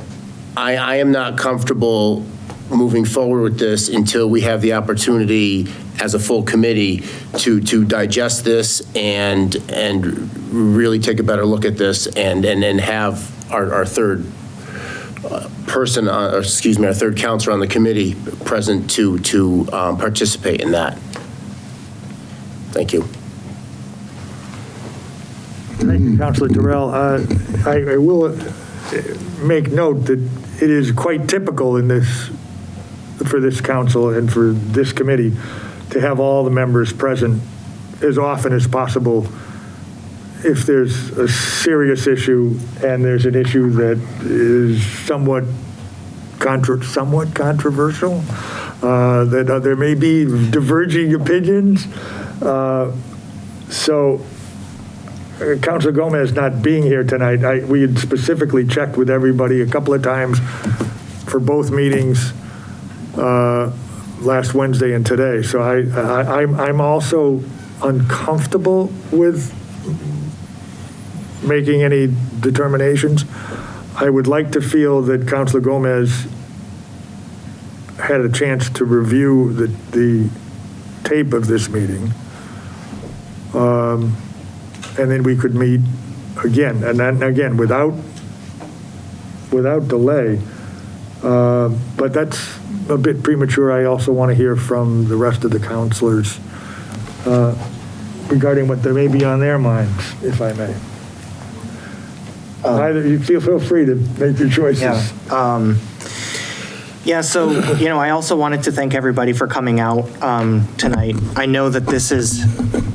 I am not comfortable moving forward with this until we have the opportunity as a full committee to digest this and really take a better look at this and have our third person, our third counselor on the committee present to participate in that. Thank you. Thank you, Councilor Terrell. I will make note that it is quite typical for this council and for this committee to have all the members present as often as possible if there's a serious issue and there's an issue that is somewhat controversial, that there may be diverging opinions. So Councilor Gomez not being here tonight, we had specifically checked with everybody a couple of times for both meetings last Wednesday and today. So I'm also uncomfortable with making any determinations. I would like to feel that Councilor Gomez had a chance to review the tape of this meeting. And then we could meet again, and then again, without delay. But that's a bit premature. I also want to hear from the rest of the councilors regarding what there may be on their minds, if I may. Either you feel free to make your choices. Yeah, so, I also wanted to thank everybody for coming out tonight. I know that this is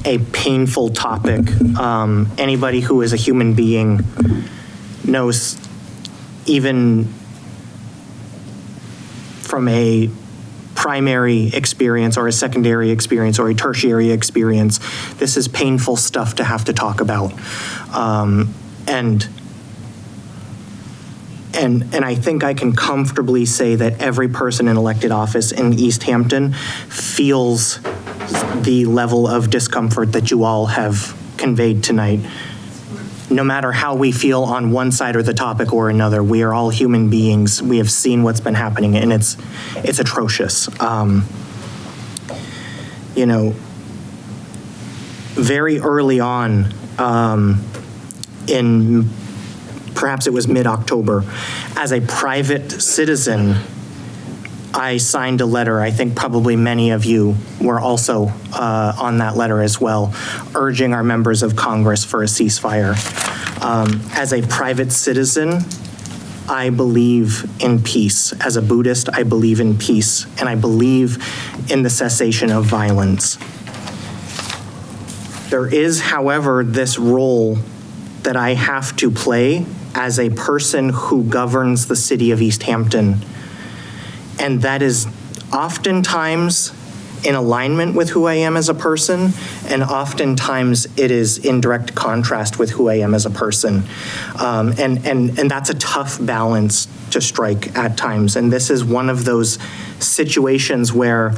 a painful topic. Anybody who is a human being knows, even from a primary experience or a secondary experience or a tertiary experience. This is painful stuff to have to talk about. And I think I can comfortably say that every person in elected office in Easthampton feels the level of discomfort that you all have conveyed tonight. No matter how we feel on one side of the topic or another, we are all human beings. We have seen what's been happening, and it's atrocious. You know, very early on, in perhaps it was mid-October, as a private citizen, I signed a letter. I think probably many of you were also on that letter as well, urging our members of Congress for a ceasefire. As a private citizen, I believe in peace. As a Buddhist, I believe in peace, and I believe in the cessation of violence. There is, however, this role that I have to play as a person who governs the city of Easthampton. And that is oftentimes in alignment with who I am as a person, and oftentimes it is in direct contrast with who I am as a person. And that's a tough balance to strike at times. And this is one of those situations where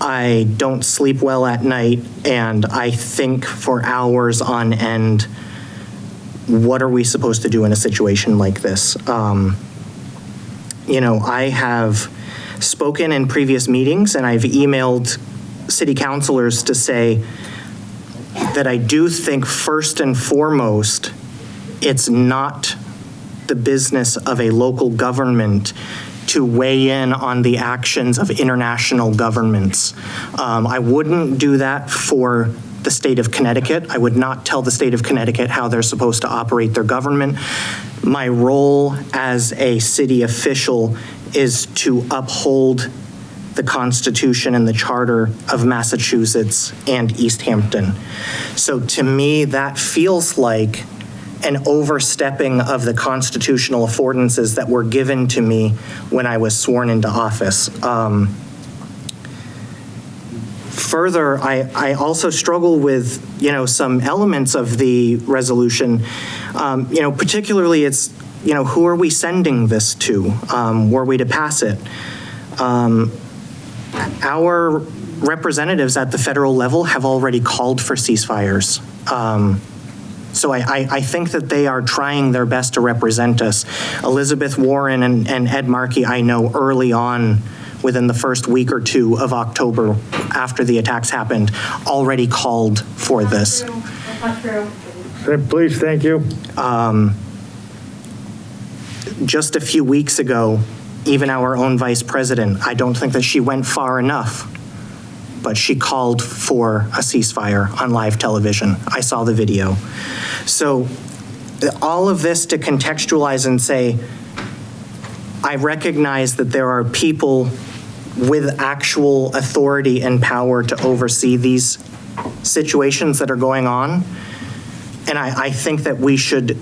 I don't sleep well at night, and I think for hours on end, what are we supposed to do in a situation like this? You know, I have spoken in previous meetings, and I've emailed city councilors to say that I do think first and foremost, it's not the business of a local government to weigh in on the actions of international governments. I wouldn't do that for the state of Connecticut. I would not tell the state of Connecticut how they're supposed to operate their government. My role as a city official is to uphold the Constitution and the Charter of Massachusetts and Easthampton. So to me, that feels like an overstepping of the constitutional affordances that were given to me when I was sworn into office. Further, I also struggle with, you know, some elements of the resolution. You know, particularly it's, you know, who are we sending this to? Were we to pass it? Our representatives at the federal level have already called for ceasefires. So I think that they are trying their best to represent us. Elizabeth Warren and Ed Markey, I know early on, within the first week or two of October, after the attacks happened, already called for this. That's not true. Please, thank you. Just a few weeks ago, even our own vice president, I don't think that she went far enough, but she called for a ceasefire on live television. I saw the video. So all of this to contextualize and say, I recognize that there are people with actual authority and power to oversee these situations that are going on. And I think that we should,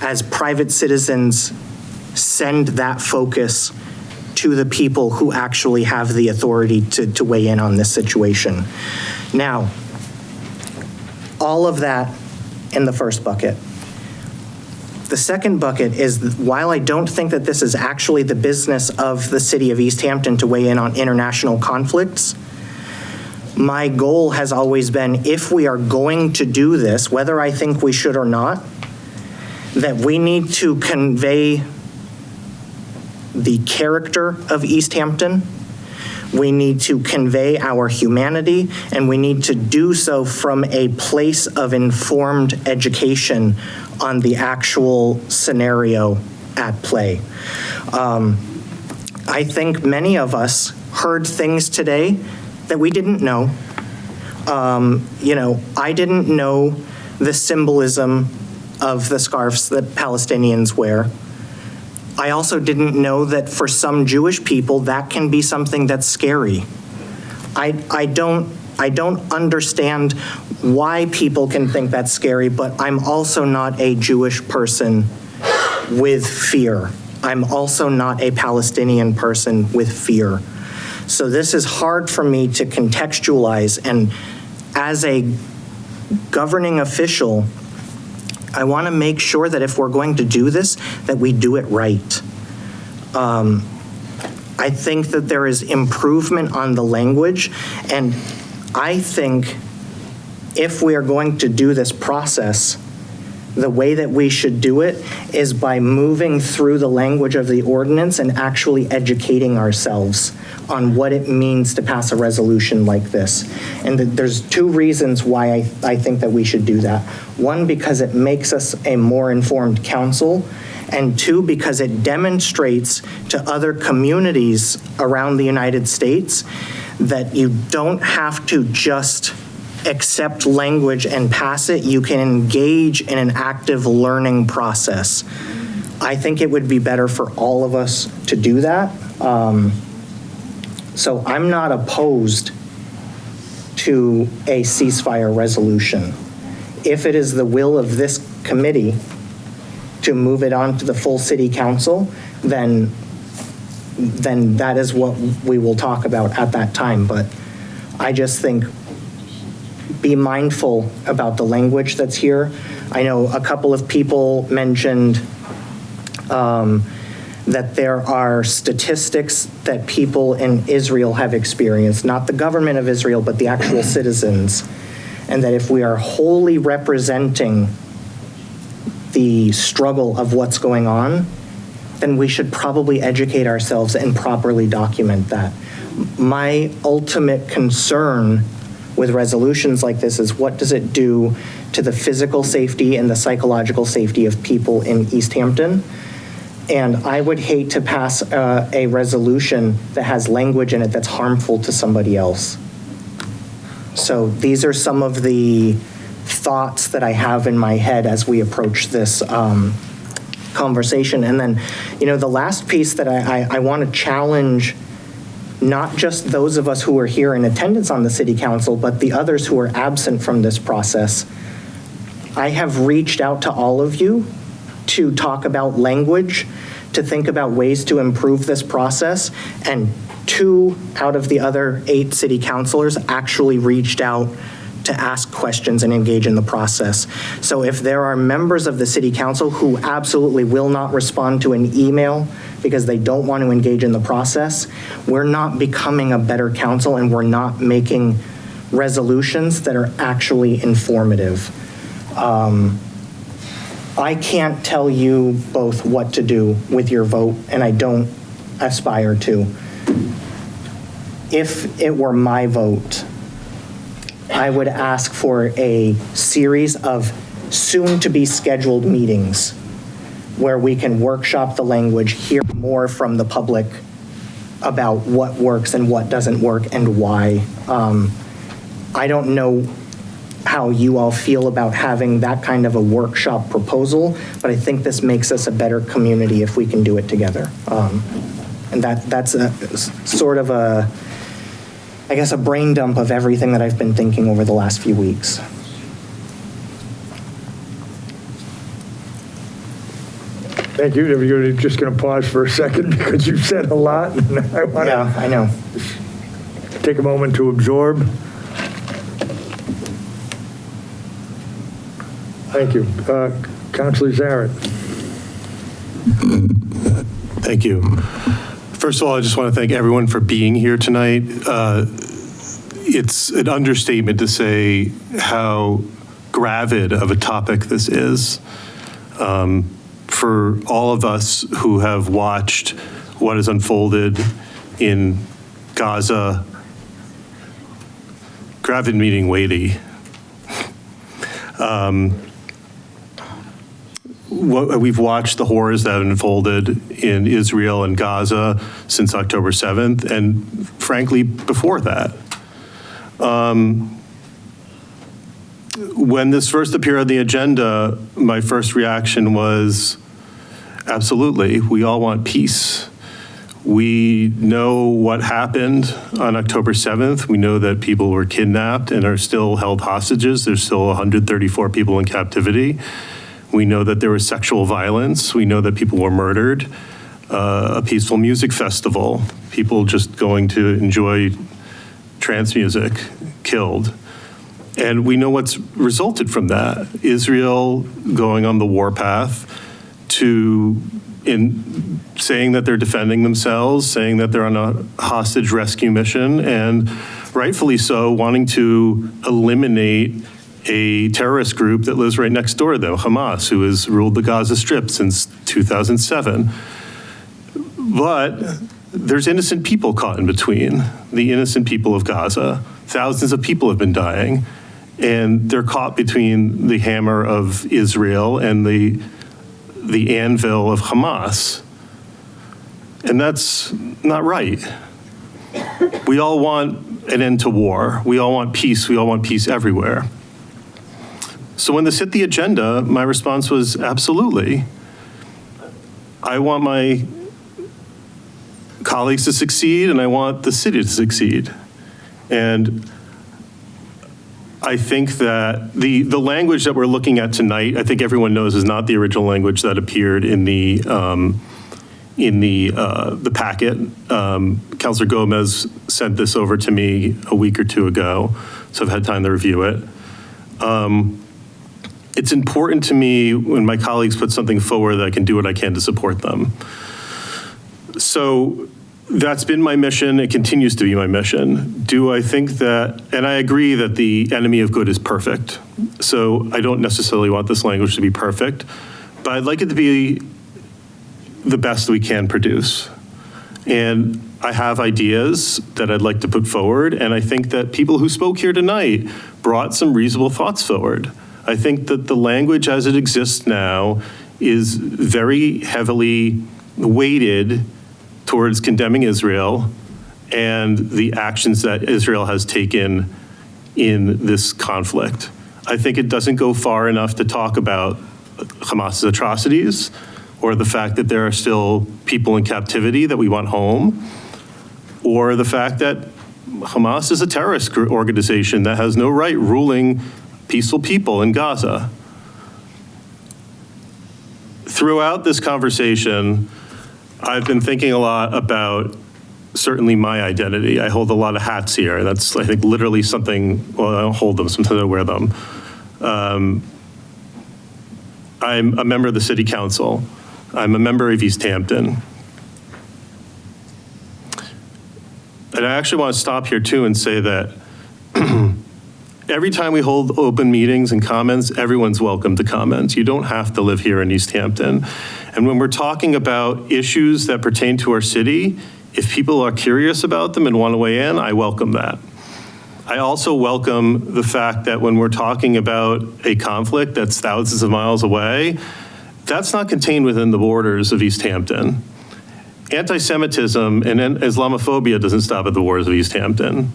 as private citizens, send that focus to the people who actually have the authority to weigh in on this situation. Now, all of that in the first bucket. The second bucket is, while I don't think that this is actually the business of the city of Easthampton to weigh in on international conflicts, my goal has always been, if we are going to do this, whether I think we should or not, that we need to convey the character of Easthampton, we need to convey our humanity, and we need to do so from a place of informed education on the actual scenario at play. I think many of us heard things today that we didn't know. You know, I didn't know the symbolism of the scarves that Palestinians wear. I also didn't know that for some Jewish people, that can be something that's scary. I don't understand why people can think that's scary, but I'm also not a Jewish person with fear. I'm also not a Palestinian person with fear. So this is hard for me to contextualize, and as a governing official, I want to make sure that if we're going to do this, that we do it right. I think that there is improvement on the language, and I think if we are going to do this process, the way that we should do it is by moving through the language of the ordinance and actually educating ourselves on what it means to pass a resolution like this. And there's two reasons why I think that we should do that. One, because it makes us a more informed council, and two, because it demonstrates to other communities around the United States that you don't have to just accept language and pass it. You can engage in an active learning process. I think it would be better for all of us to do that. So I'm not opposed to a ceasefire resolution. If it is the will of this committee to move it on to the full city council, then that is what we will talk about at that time. But I just think be mindful about the language that's here. I know a couple of people mentioned that there are statistics that people in Israel have experienced, not the government of Israel, but the actual citizens, and that if we are wholly representing the struggle of what's going on, then we should probably educate ourselves and properly document that. My ultimate concern with resolutions like this is what does it do to the physical safety and the psychological safety of people in Easthampton? And I would hate to pass a resolution that has language in it that's harmful to somebody else. So these are some of the thoughts that I have in my head as we approach this conversation. And then, the last piece that I want to challenge not just those of us who are here in attendance on the city council, but the others who are absent from this process. I have reached out to all of you to talk about language, to think about ways to improve this process, and 2 out of the other 8 city councilors actually reached out to ask questions and engage in the process. So if there are members of the city council who absolutely will not respond to an email because they don't want to engage in the process, we're not becoming a better council, and we're not making resolutions that are actually informative. I can't tell you both what to do with your vote, and I don't aspire to. If it were my vote, I would ask for a series of soon-to-be scheduled meetings where we can workshop the language, hear more from the public about what works and what doesn't work and why. I don't know how you all feel about having that kind of a workshop proposal, but I think this makes us a better community if we can do it together. And that's a sort of a brain dump of everything that I've been thinking over the last few weeks. Thank you. We're just going to pause for a second because you've said a lot. And I know. Take a moment to absorb. Thank you. Councilor Zaret. Thank you. First of all, I just want to thank everyone for being here tonight. It's an understatement to say how gravid of a topic this is. For all of us who have watched what has unfolded in Gaza, gravid meaning weighty. We've watched the horrors that have unfolded in Israel and Gaza since October 7th, and frankly, before that. When this first appeared on the agenda, my first reaction was, absolutely, we all want peace. We know what happened on October 7th. We know that people were kidnapped and are still held hostages. There's still 134 people in captivity. We know that there was sexual violence. We know that people were murdered. a peaceful music festival, people just going to enjoy trance music, killed. And we know what's resulted from that. Israel going on the warpath in saying that they're defending themselves, saying that they're on a hostage rescue mission, and rightfully so, wanting to eliminate a terrorist group that lives right next door to them, Hamas, who has ruled the Gaza Strip since 2007. But there's innocent people caught in between, the innocent people of Gaza. Thousands of people have been dying, and they're caught between the hammer of Israel and the anvil of Hamas. And that's not right. We all want an end to war. We all want peace. We all want peace everywhere. So when this hit the agenda, my response was absolutely. I want my colleagues to succeed, and I want the city to succeed. And I think that the language that we're looking at tonight, I think everyone knows, is not the original language that appeared in the packet. Councilor Gomez sent this over to me a week or two ago, so I've had time to review it. It's important to me when my colleagues put something forward that I can do what I can to support them. So that's been my mission. It continues to be my mission. Do I think that, and I agree that the enemy of good is perfect. So I don't necessarily want this language to be perfect, but I'd like it to be the best we can produce. And I have ideas that I'd like to put forward, and I think that people who spoke here tonight brought some reasonable thoughts forward. I think that the language as it exists now is very heavily weighted towards condemning Israel and the actions that Israel has taken in this conflict. I think it doesn't go far enough to talk about Hamas's atrocities or the fact that there are still people in captivity that we want home, or the fact that Hamas is a terrorist organization that has no right ruling peaceful people in Gaza. Throughout this conversation, I've been thinking a lot about certainly my identity. I hold a lot of hats here. That's, I think, literally something, well, I don't hold them, sometimes I wear them. I'm a member of the City Council. I'm a member of Easthampton. And I actually want to stop here too and say that every time we hold open meetings and comments, everyone's welcome to comment. You don't have to live here in Easthampton. And when we're talking about issues that pertain to our city, if people are curious about them and want to weigh in, I welcome that. I also welcome the fact that when we're talking about a conflict that's thousands of miles away, that's not contained within the borders of Easthampton. Anti-Semitism and Islamophobia doesn't stop at the borders of Easthampton.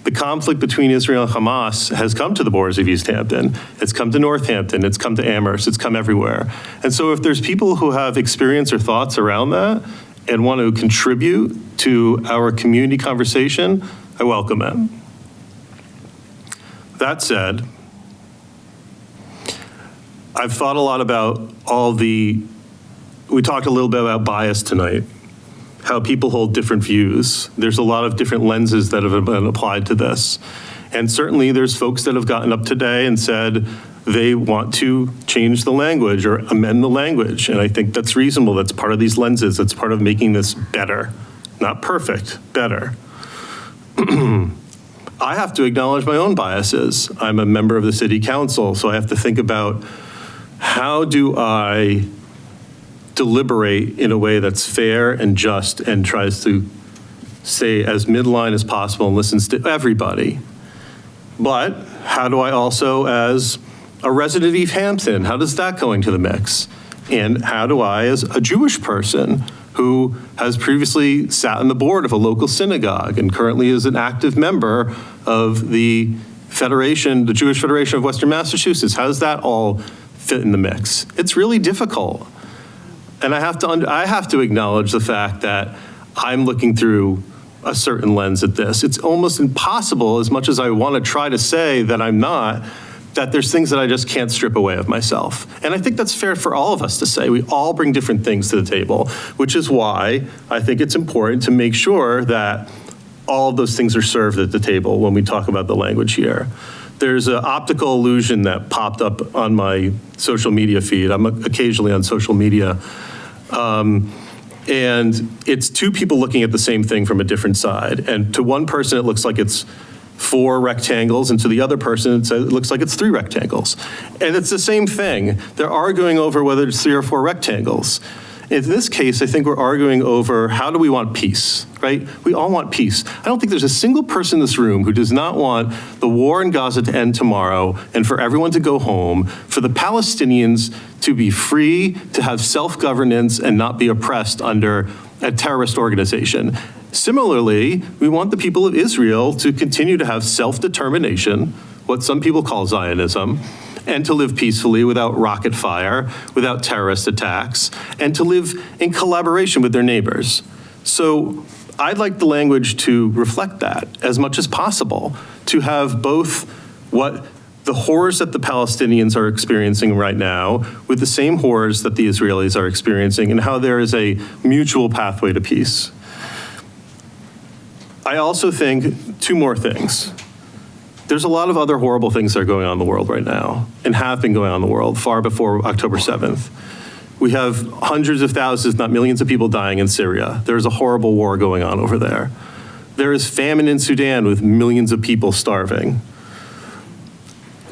The conflict between Israel and Hamas has come to the borders of Easthampton. It's come to Northampton. It's come to Amherst. It's come everywhere. And so if there's people who have experience or thoughts around that and want to contribute to our community conversation, I welcome it. That said, I've thought a lot about we talked a little bit about bias tonight, how people hold different views. There's a lot of different lenses that have been applied to this. And certainly there's folks that have gotten up today and said they want to change the language or amend the language. And I think that's reasonable. That's part of these lenses. That's part of making this better. Not perfect, better. I have to acknowledge my own biases. I'm a member of the City Council, so I have to think about how do I deliberate in a way that's fair and just and tries to stay as midline as possible and listens to everybody. But how do I also, as a resident of Easthampton, how does that go into the mix? And how do I, as a Jewish person who has previously sat on the board of a local synagogue and currently is an active member of the Federation, the Jewish Federation of Western Massachusetts, how does that all fit in the mix? It's really difficult. And I have to acknowledge the fact that I'm looking through a certain lens at this. It's almost impossible, as much as I want to try to say that I'm not, that there's things that I just can't strip away of myself. And I think that's fair for all of us to say. We all bring different things to the table, which is why I think it's important to make sure that all of those things are served at the table when we talk about the language here. There's an optical illusion that popped up on my social media feed. I'm occasionally on social media. And it's two people looking at the same thing from a different side. And to one person, it looks like it's 4 rectangles, and to the other person, it looks like it's 3 rectangles. And it's the same thing. They're arguing over whether it's 3 or 4 rectangles. In this case, I think we're arguing over how do we want peace, right? We all want peace. I don't think there's a single person in this room who does not want the war in Gaza to end tomorrow and for everyone to go home, for the Palestinians to be free, to have self-governance and not be oppressed under a terrorist organization. Similarly, we want the people of Israel to continue to have self-determination, what some people call Zionism, and to live peacefully without rocket fire, without terrorist attacks, and to live in collaboration with their neighbors. So I'd like the language to reflect that as much as possible, to have both what the horrors that the Palestinians are experiencing right now with the same horrors that the Israelis are experiencing, and how there is a mutual pathway to peace. I also think 2 more things. There's a lot of other horrible things that are going on in the world right now, and have been going on in the world far before October 7th. We have hundreds of thousands, not millions of people dying in Syria. There's a horrible war going on over there. There is famine in Sudan with millions of people starving.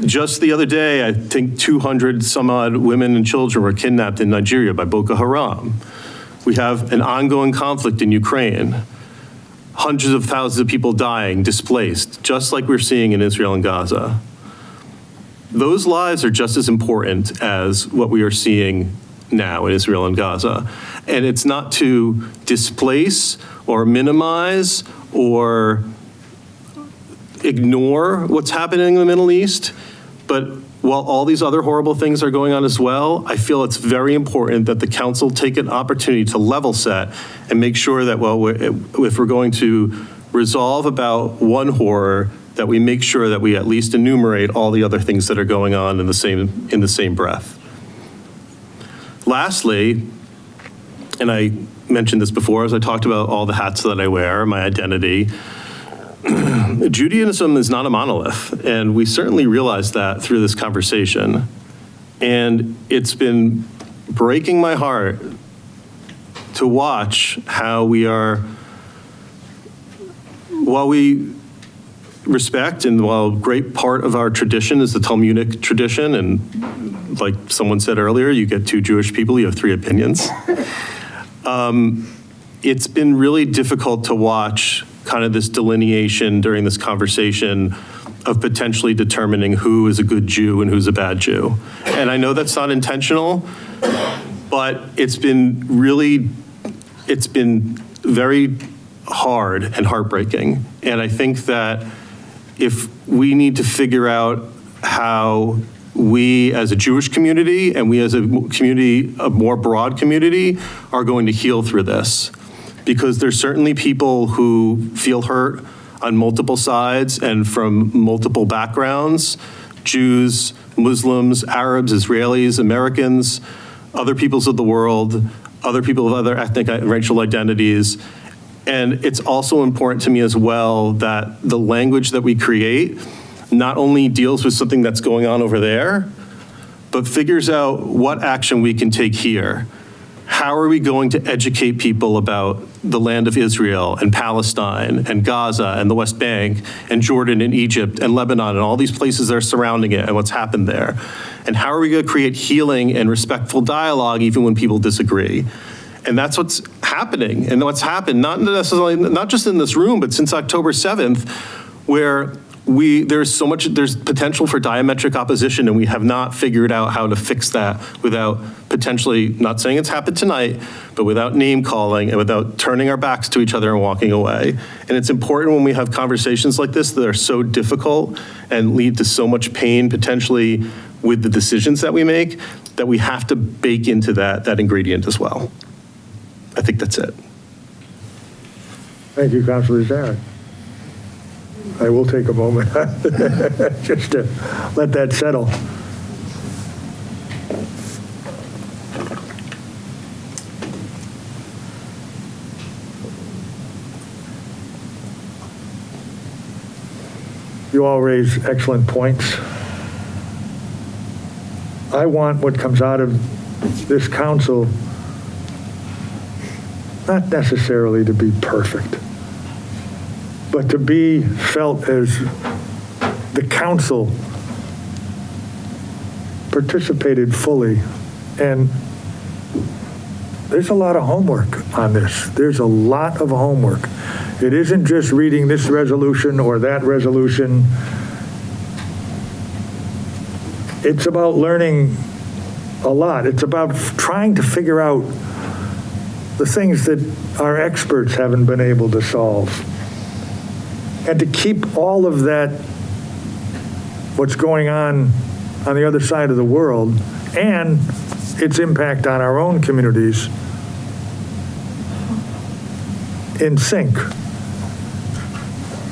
Just the other day, I think 200 some odd women and children were kidnapped in Nigeria by Boko Haram. We have an ongoing conflict in Ukraine. Hundreds of thousands of people dying, displaced, just like we're seeing in Israel and Gaza. Those lives are just as important as what we are seeing now in Israel and Gaza. And it's not to displace or minimize or ignore what's happening in the Middle East, but while all these other horrible things are going on as well, I feel it's very important that the council take an opportunity to level set and make sure that, well, if we're going to resolve about one horror, that we make sure that we at least enumerate all the other things that are going on in the same breath. Lastly, and I mentioned this before as I talked about all the hats that I wear, my identity, Judaism is not a monolith, and we certainly realize that through this conversation. And it's been breaking my heart to watch how we are, while we respect and while a great part of our tradition is the Talmudic tradition, and like someone said earlier, you get 2 Jewish people, you have 3 opinions. It's been really difficult to watch kind of this delineation during this conversation of potentially determining who is a good Jew and who's a bad Jew. And I know that's not intentional, but it's been very hard and heartbreaking. And I think that if we need to figure out how we as a Jewish community and we as a community, a more broad community, are going to heal through this. Because there's certainly people who feel hurt on multiple sides and from multiple backgrounds, Jews, Muslims, Arabs, Israelis, Americans, other peoples of the world, other people of other ethnic and racial identities. And it's also important to me as well that the language that we create not only deals with something that's going on over there, but figures out what action we can take here. How are we going to educate people about the land of Israel and Palestine and Gaza and the West Bank and Jordan and Egypt and Lebanon and all these places that are surrounding it and what's happened there? And how are we going to create healing and respectful dialogue even when people disagree? And that's what's happening, and what's happened, not necessarily, not just in this room, but since October 7th, where there's potential for diametric opposition, and we have not figured out how to fix that without potentially, not saying it's happened tonight, but without name calling and without turning our backs to each other and walking away. And it's important when we have conversations like this that are so difficult and lead to so much pain potentially with the decisions that we make, that we have to bake into that ingredient as well. I think that's it. Thank you, Councilor Zarin. I will take a moment just to let that settle. You all raise excellent points. I want what comes out of this council not necessarily to be perfect, but to be felt as the council participated fully. And there's a lot of homework on this. There's a lot of homework. It isn't just reading this resolution or that resolution. It's about learning a lot. It's about trying to figure out the things that our experts haven't been able to solve. And to keep all of that, what's going on the other side of the world, and its impact on our own communities, in sync.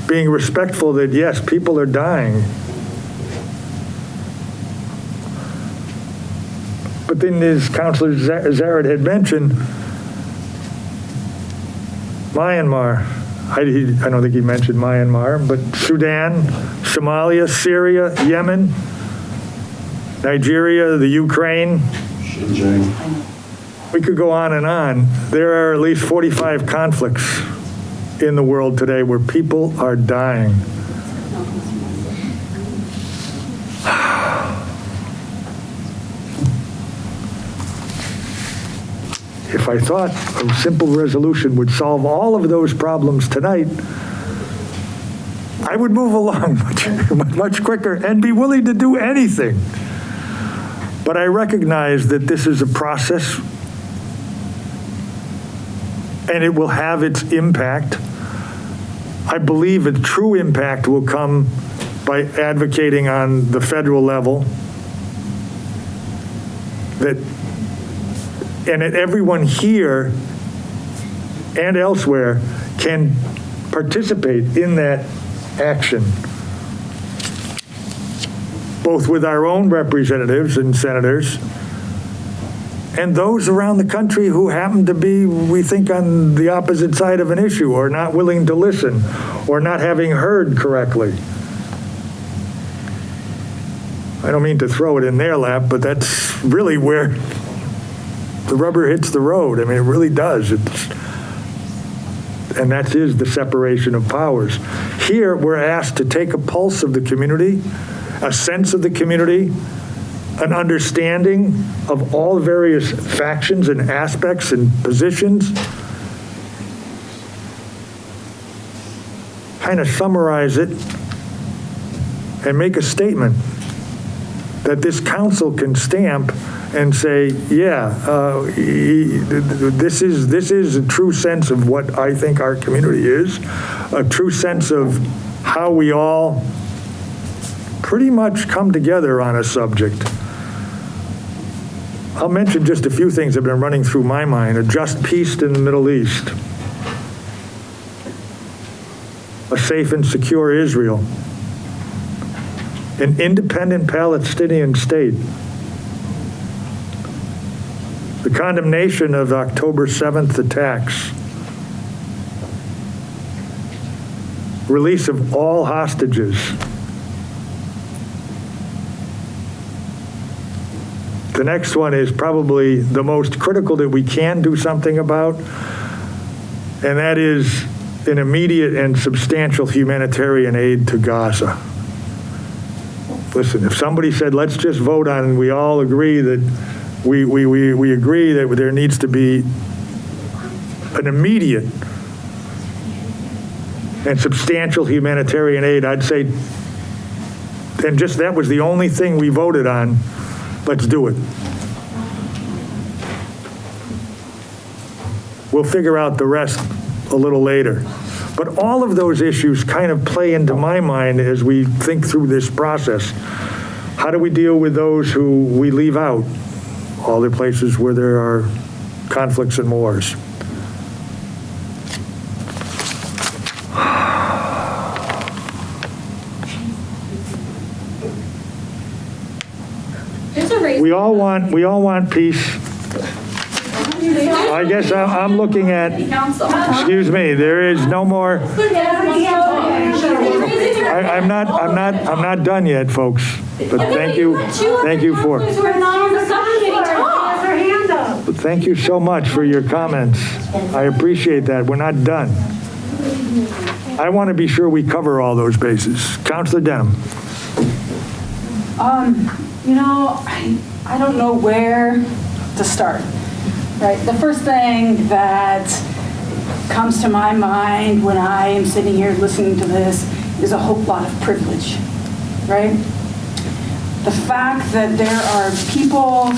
Being respectful that, yes, people are dying. But then, as Councilor Zaret had mentioned, Myanmar, I don't think he mentioned Myanmar, but Sudan, Somalia, Syria, Yemen, Nigeria, the Ukraine. We could go on and on. There are at least 45 conflicts in the world today where people are dying. If I thought a simple resolution would solve all of those problems tonight, I would move along much quicker and be willing to do anything. But I recognize that this is a process and it will have its impact. I believe its true impact will come by advocating on the federal level and that everyone here and elsewhere can participate in that action, both with our own representatives and senators and those around the country who happen to be, we think, on the opposite side of an issue or not willing to listen or not having heard correctly. I don't mean to throw it in their lap, but that's really where the rubber hits the road. I mean, it really does. And that is the separation of powers. Here, we're asked to take a pulse of the community, a sense of the community, an understanding of all various factions and aspects and positions, kind of summarize it, and make a statement that this council can stamp and say, yeah, this is a true sense of what I think our community is, a true sense of how we all pretty much come together on a subject. I'll mention just a few things that have been running through my mind. A just peace in the Middle East, a safe and secure Israel, an independent Palestinian state, the condemnation of October 7th attacks, release of all hostages, the next one is probably the most critical that we can do something about, and that is an immediate and substantial humanitarian aid to Gaza. Listen, if somebody said, let's just vote on, and we all agree that we agree that there needs to be an immediate and substantial humanitarian aid, I'd say, and just that was the only thing we voted on, let's do it. We'll figure out the rest a little later. But all of those issues kind of play into my mind as we think through this process. How do we deal with those who we leave out? All the places where there are conflicts and wars. We all want peace. I guess I'm looking at, excuse me, there is no more, I'm not done yet, folks, but thank you for, but thank you so much for your comments. I appreciate that. We're not done. I want to be sure we cover all those bases. Councilor Denham. I don't know where to start, right? The first thing that comes to my mind when I am sitting here listening to this is a whole lot of privilege, right? The fact that there are people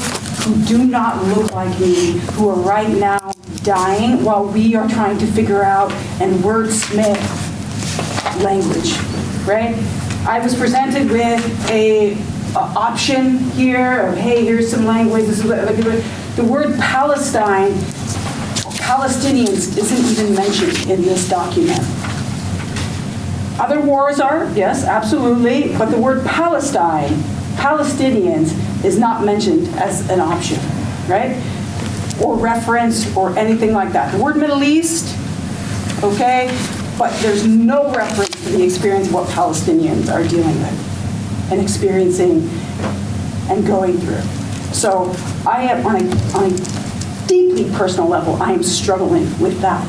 who do not look like me who are right now dying while we are trying to figure out and wordsmith language, right? I was presented with a option here of, hey, here's some language. This is the word Palestine, Palestinians isn't even mentioned in this document. Other wars are, yes, absolutely, but the word Palestine, Palestinians, is not mentioned as an option, right? Or reference or anything like that. The word Middle East, okay, but there's no reference to the experience of what Palestinians are dealing with and experiencing and going through. So I am, on a deeply personal level, I am struggling with that.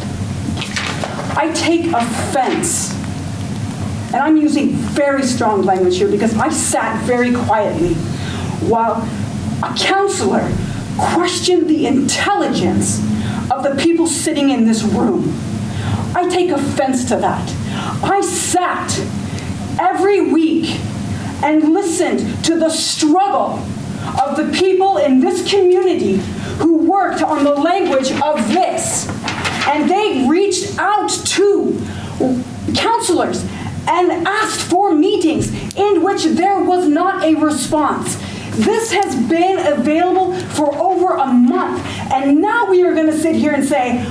I take offense, and I'm using very strong language here because I sat very quietly while a counselor questioned the intelligence of the people sitting in this room. I take offense to that. I sat every week and listened to the struggle of the people in this community who worked on the language of this. And they reached out to counselors and asked for meetings in which there was not a response. This has been available for over a month, and now we are going to sit here and say,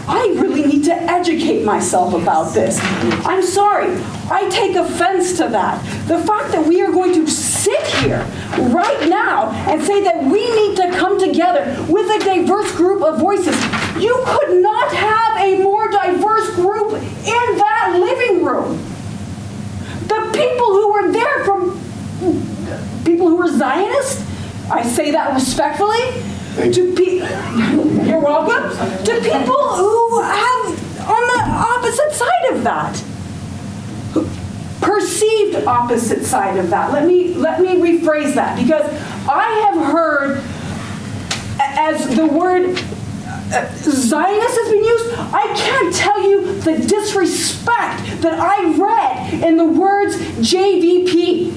I really need to educate myself about this. I'm sorry, I take offense to that. The fact that we are going to sit here right now and say that we need to come together with a diverse group of voices. You could not have a more diverse group in that living room. The people who were there from people who were Zionists, I say that respectfully, you're welcome, to people who have on the opposite side of that, perceived opposite side of that. Let me rephrase that, because I have heard, as the word Zionist has been used, I can't tell you the disrespect that I read in the words JVP.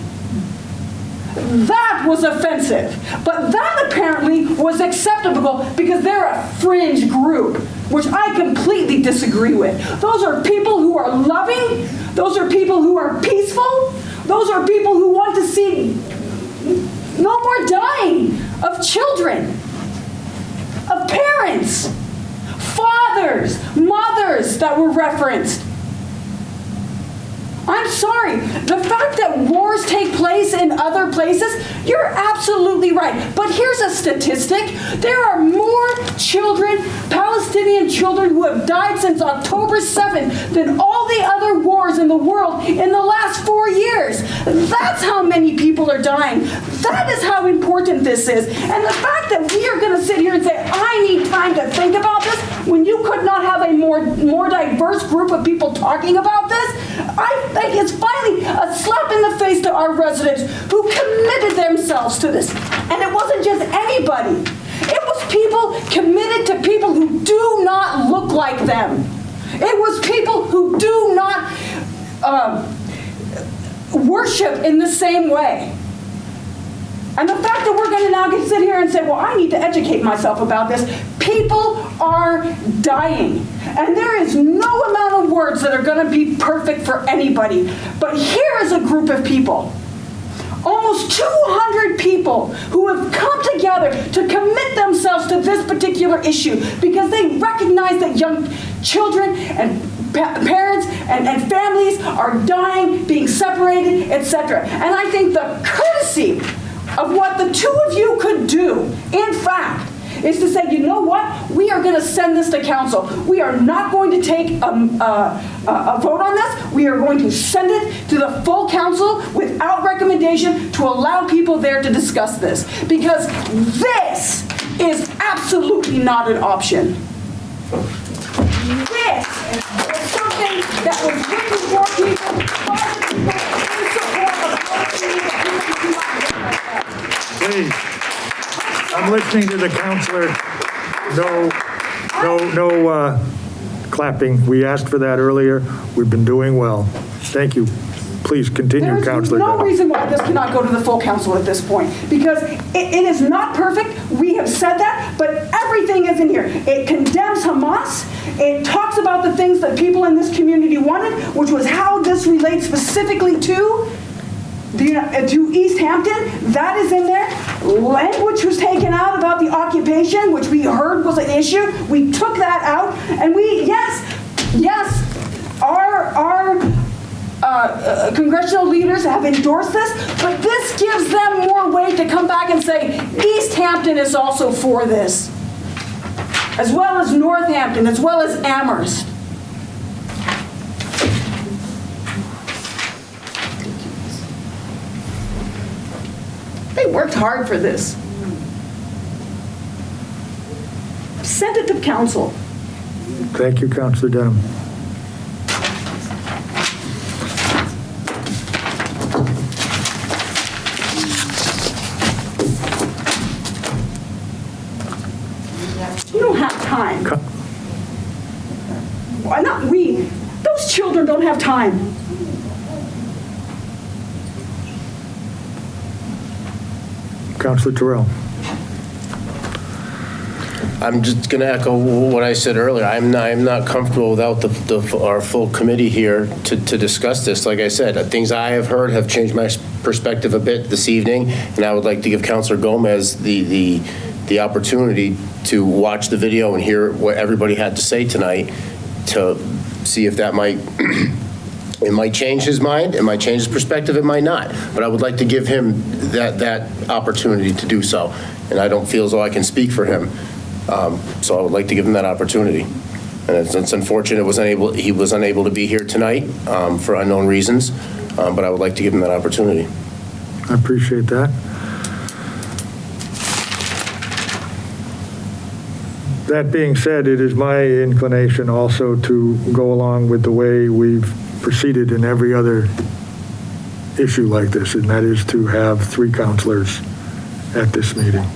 That was offensive. But that apparently was acceptable because they're a fringe group, which I completely disagree with. Those are people who are loving. Those are people who are peaceful. Those are people who want to see no more dying of children, of parents, fathers, mothers that were referenced. I'm sorry, the fact that wars take place in other places, you're absolutely right. But here's a statistic. There are more children, Palestinian children, who have died since October 7th than all the other wars in the world in the last 4 years. That's how many people are dying. That is how important this is. And the fact that we are going to sit here and say, I need time to think about this, when you could not have a more diverse group of people talking about this, I think it's finally a slap in the face to our residents who committed themselves to this. And it wasn't just anybody. It was people committed to people who do not look like them. It was people who do not worship in the same way. And the fact that we're going to now sit here and say, well, I need to educate myself about this. People are dying. And there is no amount of words that are going to be perfect for anybody. But here is a group of people, almost 200 people, who have come together to commit themselves to this particular issue because they recognize that young children and parents and families are dying, being separated, etc. And I think the courtesy of what the two of you could do, in fact, is to say, you know what? We are going to send this to council. We are not going to take a vote on this. We are going to send it to the full council without recommendation to allow people there to discuss this. Because this is absolutely not an option. This is something that was written for people, by the people, in support of policy that you do not get like that. Please. I'm listening to the counselor. No clapping. We asked for that earlier. We've been doing well. Thank you. Please continue, Counselor. There's no reason why this cannot go to the full council at this point, because it is not perfect. We have said that, but everything is in here. It condemns Hamas. It talks about the things that people in this community wanted, which was how this relates specifically to Easthampton. That is in there. Language was taken out about the occupation, which we heard was an issue. We took that out, and our congressional leaders have endorsed this, but this gives them more weight to come back and say, Easthampton is also for this, as well as Northampton, as well as Amherst. They worked hard for this. Send it to council. Thank you, Counselor Denham. You don't have time. Why not we? Those children don't have time. Counselor Terrell. I'm just going to echo what I said earlier. I'm not comfortable without our full committee here to discuss this. Like I said, things I have heard have changed my perspective a bit this evening, and I would like to give Councilor Gomez the opportunity to watch the video and hear what everybody had to say tonight to see if that might it might change his mind, it might change his perspective, it might not. But I would like to give him that opportunity to do so, and I don't feel as though I can speak for him. So I would like to give him that opportunity. And it's unfortunate he was unable to be here tonight for unknown reasons, but I would like to give him that opportunity. I appreciate that. That being said, it is my inclination also to go along with the way we've proceeded in every other issue like this, and that is to have 3 counselors at this meeting.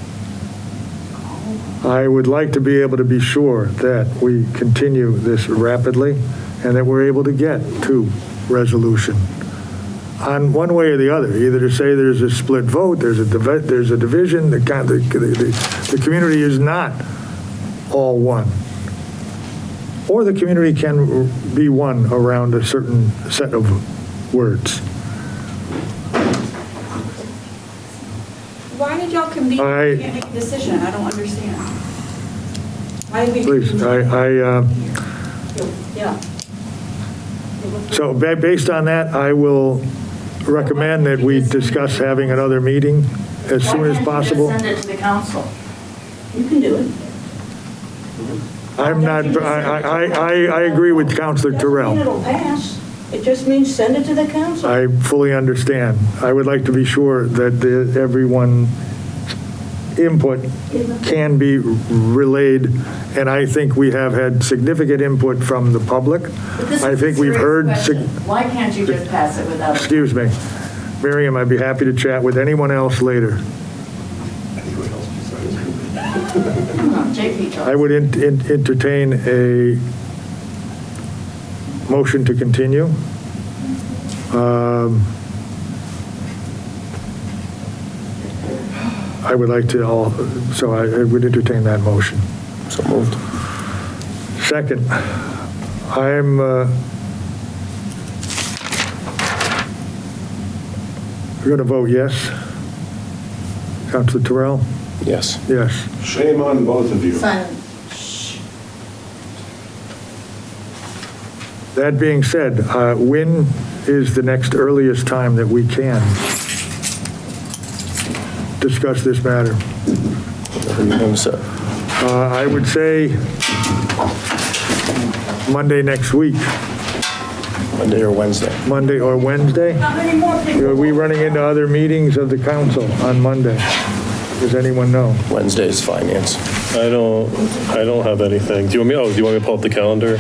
I would like to be able to be sure that we continue this rapidly and that we're able to get to resolution on one way or the other, either to say there's a split vote, there's a division, the community is not all one. Or the community can be one around a certain set of words. Why did y'all convene? You can't make a decision. I don't understand. Why did we Please, Yeah. So based on that, I will recommend that we discuss having another meeting as soon as possible. Why can't you just send it to the council? You can do it. I'm not, I agree with Counselor Terrell. It'll pass. It just means send it to the council. I fully understand. I would like to be sure that everyone's input can be relayed, and I think we have had significant input from the public. I think we've heard. Why can't you just pass it without? Excuse me. Miriam, I'd be happy to chat with anyone else later. I would entertain a motion to continue. I would like to so I would entertain that motion. So moved. Second, I'm going to vote yes. Councilor Terrell? Yes. Yes. Shame on both of you. Silent. That being said, when is the next earliest time that we can discuss this matter? Whatever you want to say. I would say Monday next week. Monday or Wednesday? Monday or Wednesday? Are we running into other meetings of the council on Monday? Does anyone know? Wednesday is finance. I don't have anything. Do you want me to pull up the calendar?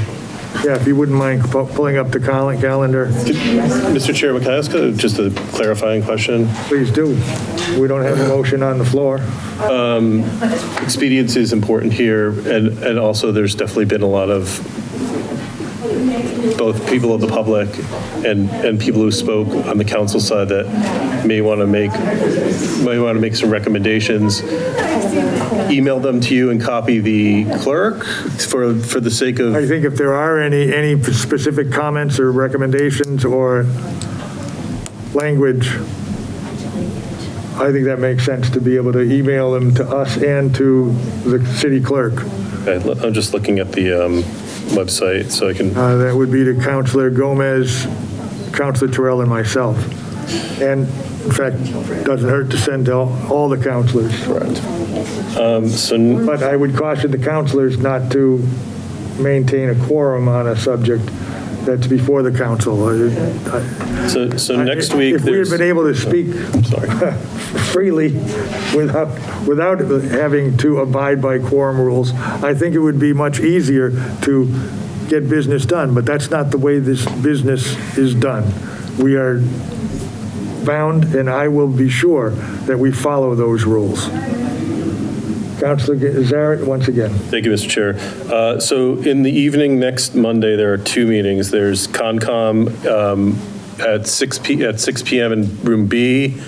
Yeah, if you wouldn't mind pulling up the calendar. Mr. Chairman, can I ask just a clarifying question? Please do. We don't have a motion on the floor. Expediency is important here, and also there's definitely been a lot of both people of the public and people who spoke on the council side that may want to make some recommendations. Email them to you and copy the clerk for the sake of. I think if there are any specific comments or recommendations or language, I think that makes sense to be able to email them to us and to the city clerk. Okay, I'm just looking at the website so I can. That would be to Councilor Gomez, Councilor Terrell, and myself. And in fact, it doesn't hurt to send to all the councilors. Correct. But I would caution the councilors not to maintain a quorum on a subject that's before the council. So next week, if we had been able to speak freely without having to abide by quorum rules, I think it would be much easier to get business done. But that's not the way this business is done. We are bound, and I will be sure that we follow those rules. Councilor Zaret, once again. Thank you, Mr. Chair. So in the evening next Monday, there are two meetings. There's Concom at 6 p.m. in room B,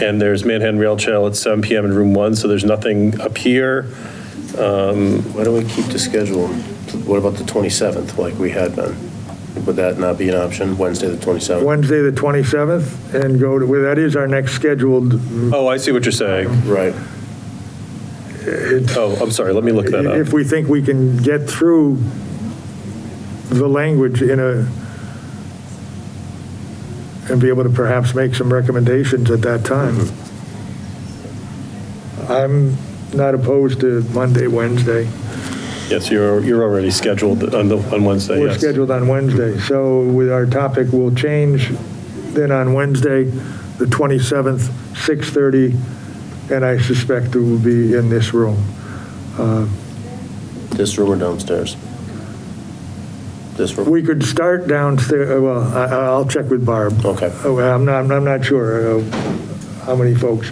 and there's Manhattan Rail Trail at 7 p.m. in room 1, so there's nothing up here. Why don't we keep the schedule? What about the 27th, like we had been? Would that not be an option, Wednesday the 27th? Wednesday the 27th, and go to, well, that is our next scheduled. Oh, I see what you're saying. Right. I'm sorry, let me look that up. If we think we can get through the language and be able to perhaps make some recommendations at that time. I'm not opposed to Monday, Wednesday. Yes, you're already scheduled on Wednesday. We're yes. scheduled on Wednesday. So with our topic will change then on Wednesday, the 27th, 6:30, and I suspect it will be in this room. This room or downstairs? This room? We could start downstairs. Well, I'll check with Barb. Okay. I'm not sure how many folks,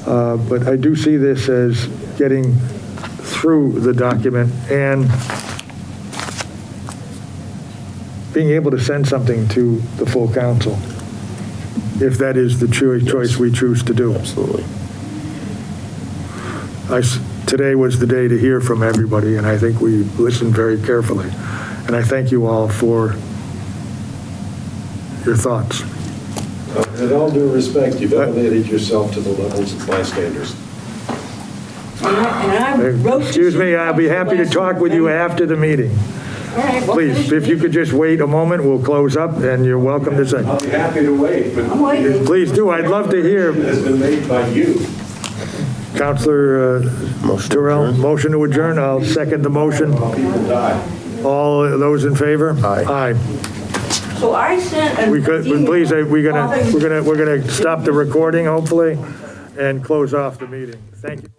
but I do see this as getting through the document and being able to send something to the full council, if that is the choice we choose to do. Absolutely. Today was the day to hear from everybody, and I think we listened very carefully. And I thank you all for your thoughts. In all due respect, you've elevated yourself to the levels of my standards. Excuse me, I'll be happy to talk with you after the meeting. Please, if you could just wait a moment, we'll close up, and you're welcome to say. I'll be happy to wait, but. Please do, I'd love to hear. Has been made by you. Councilor Terrell, motion to adjourn, I'll second the motion. People die. All those in favor? Aye. So I sent We could, please, we're gonna stop the recording, hopefully, and close off the meeting. Thank you.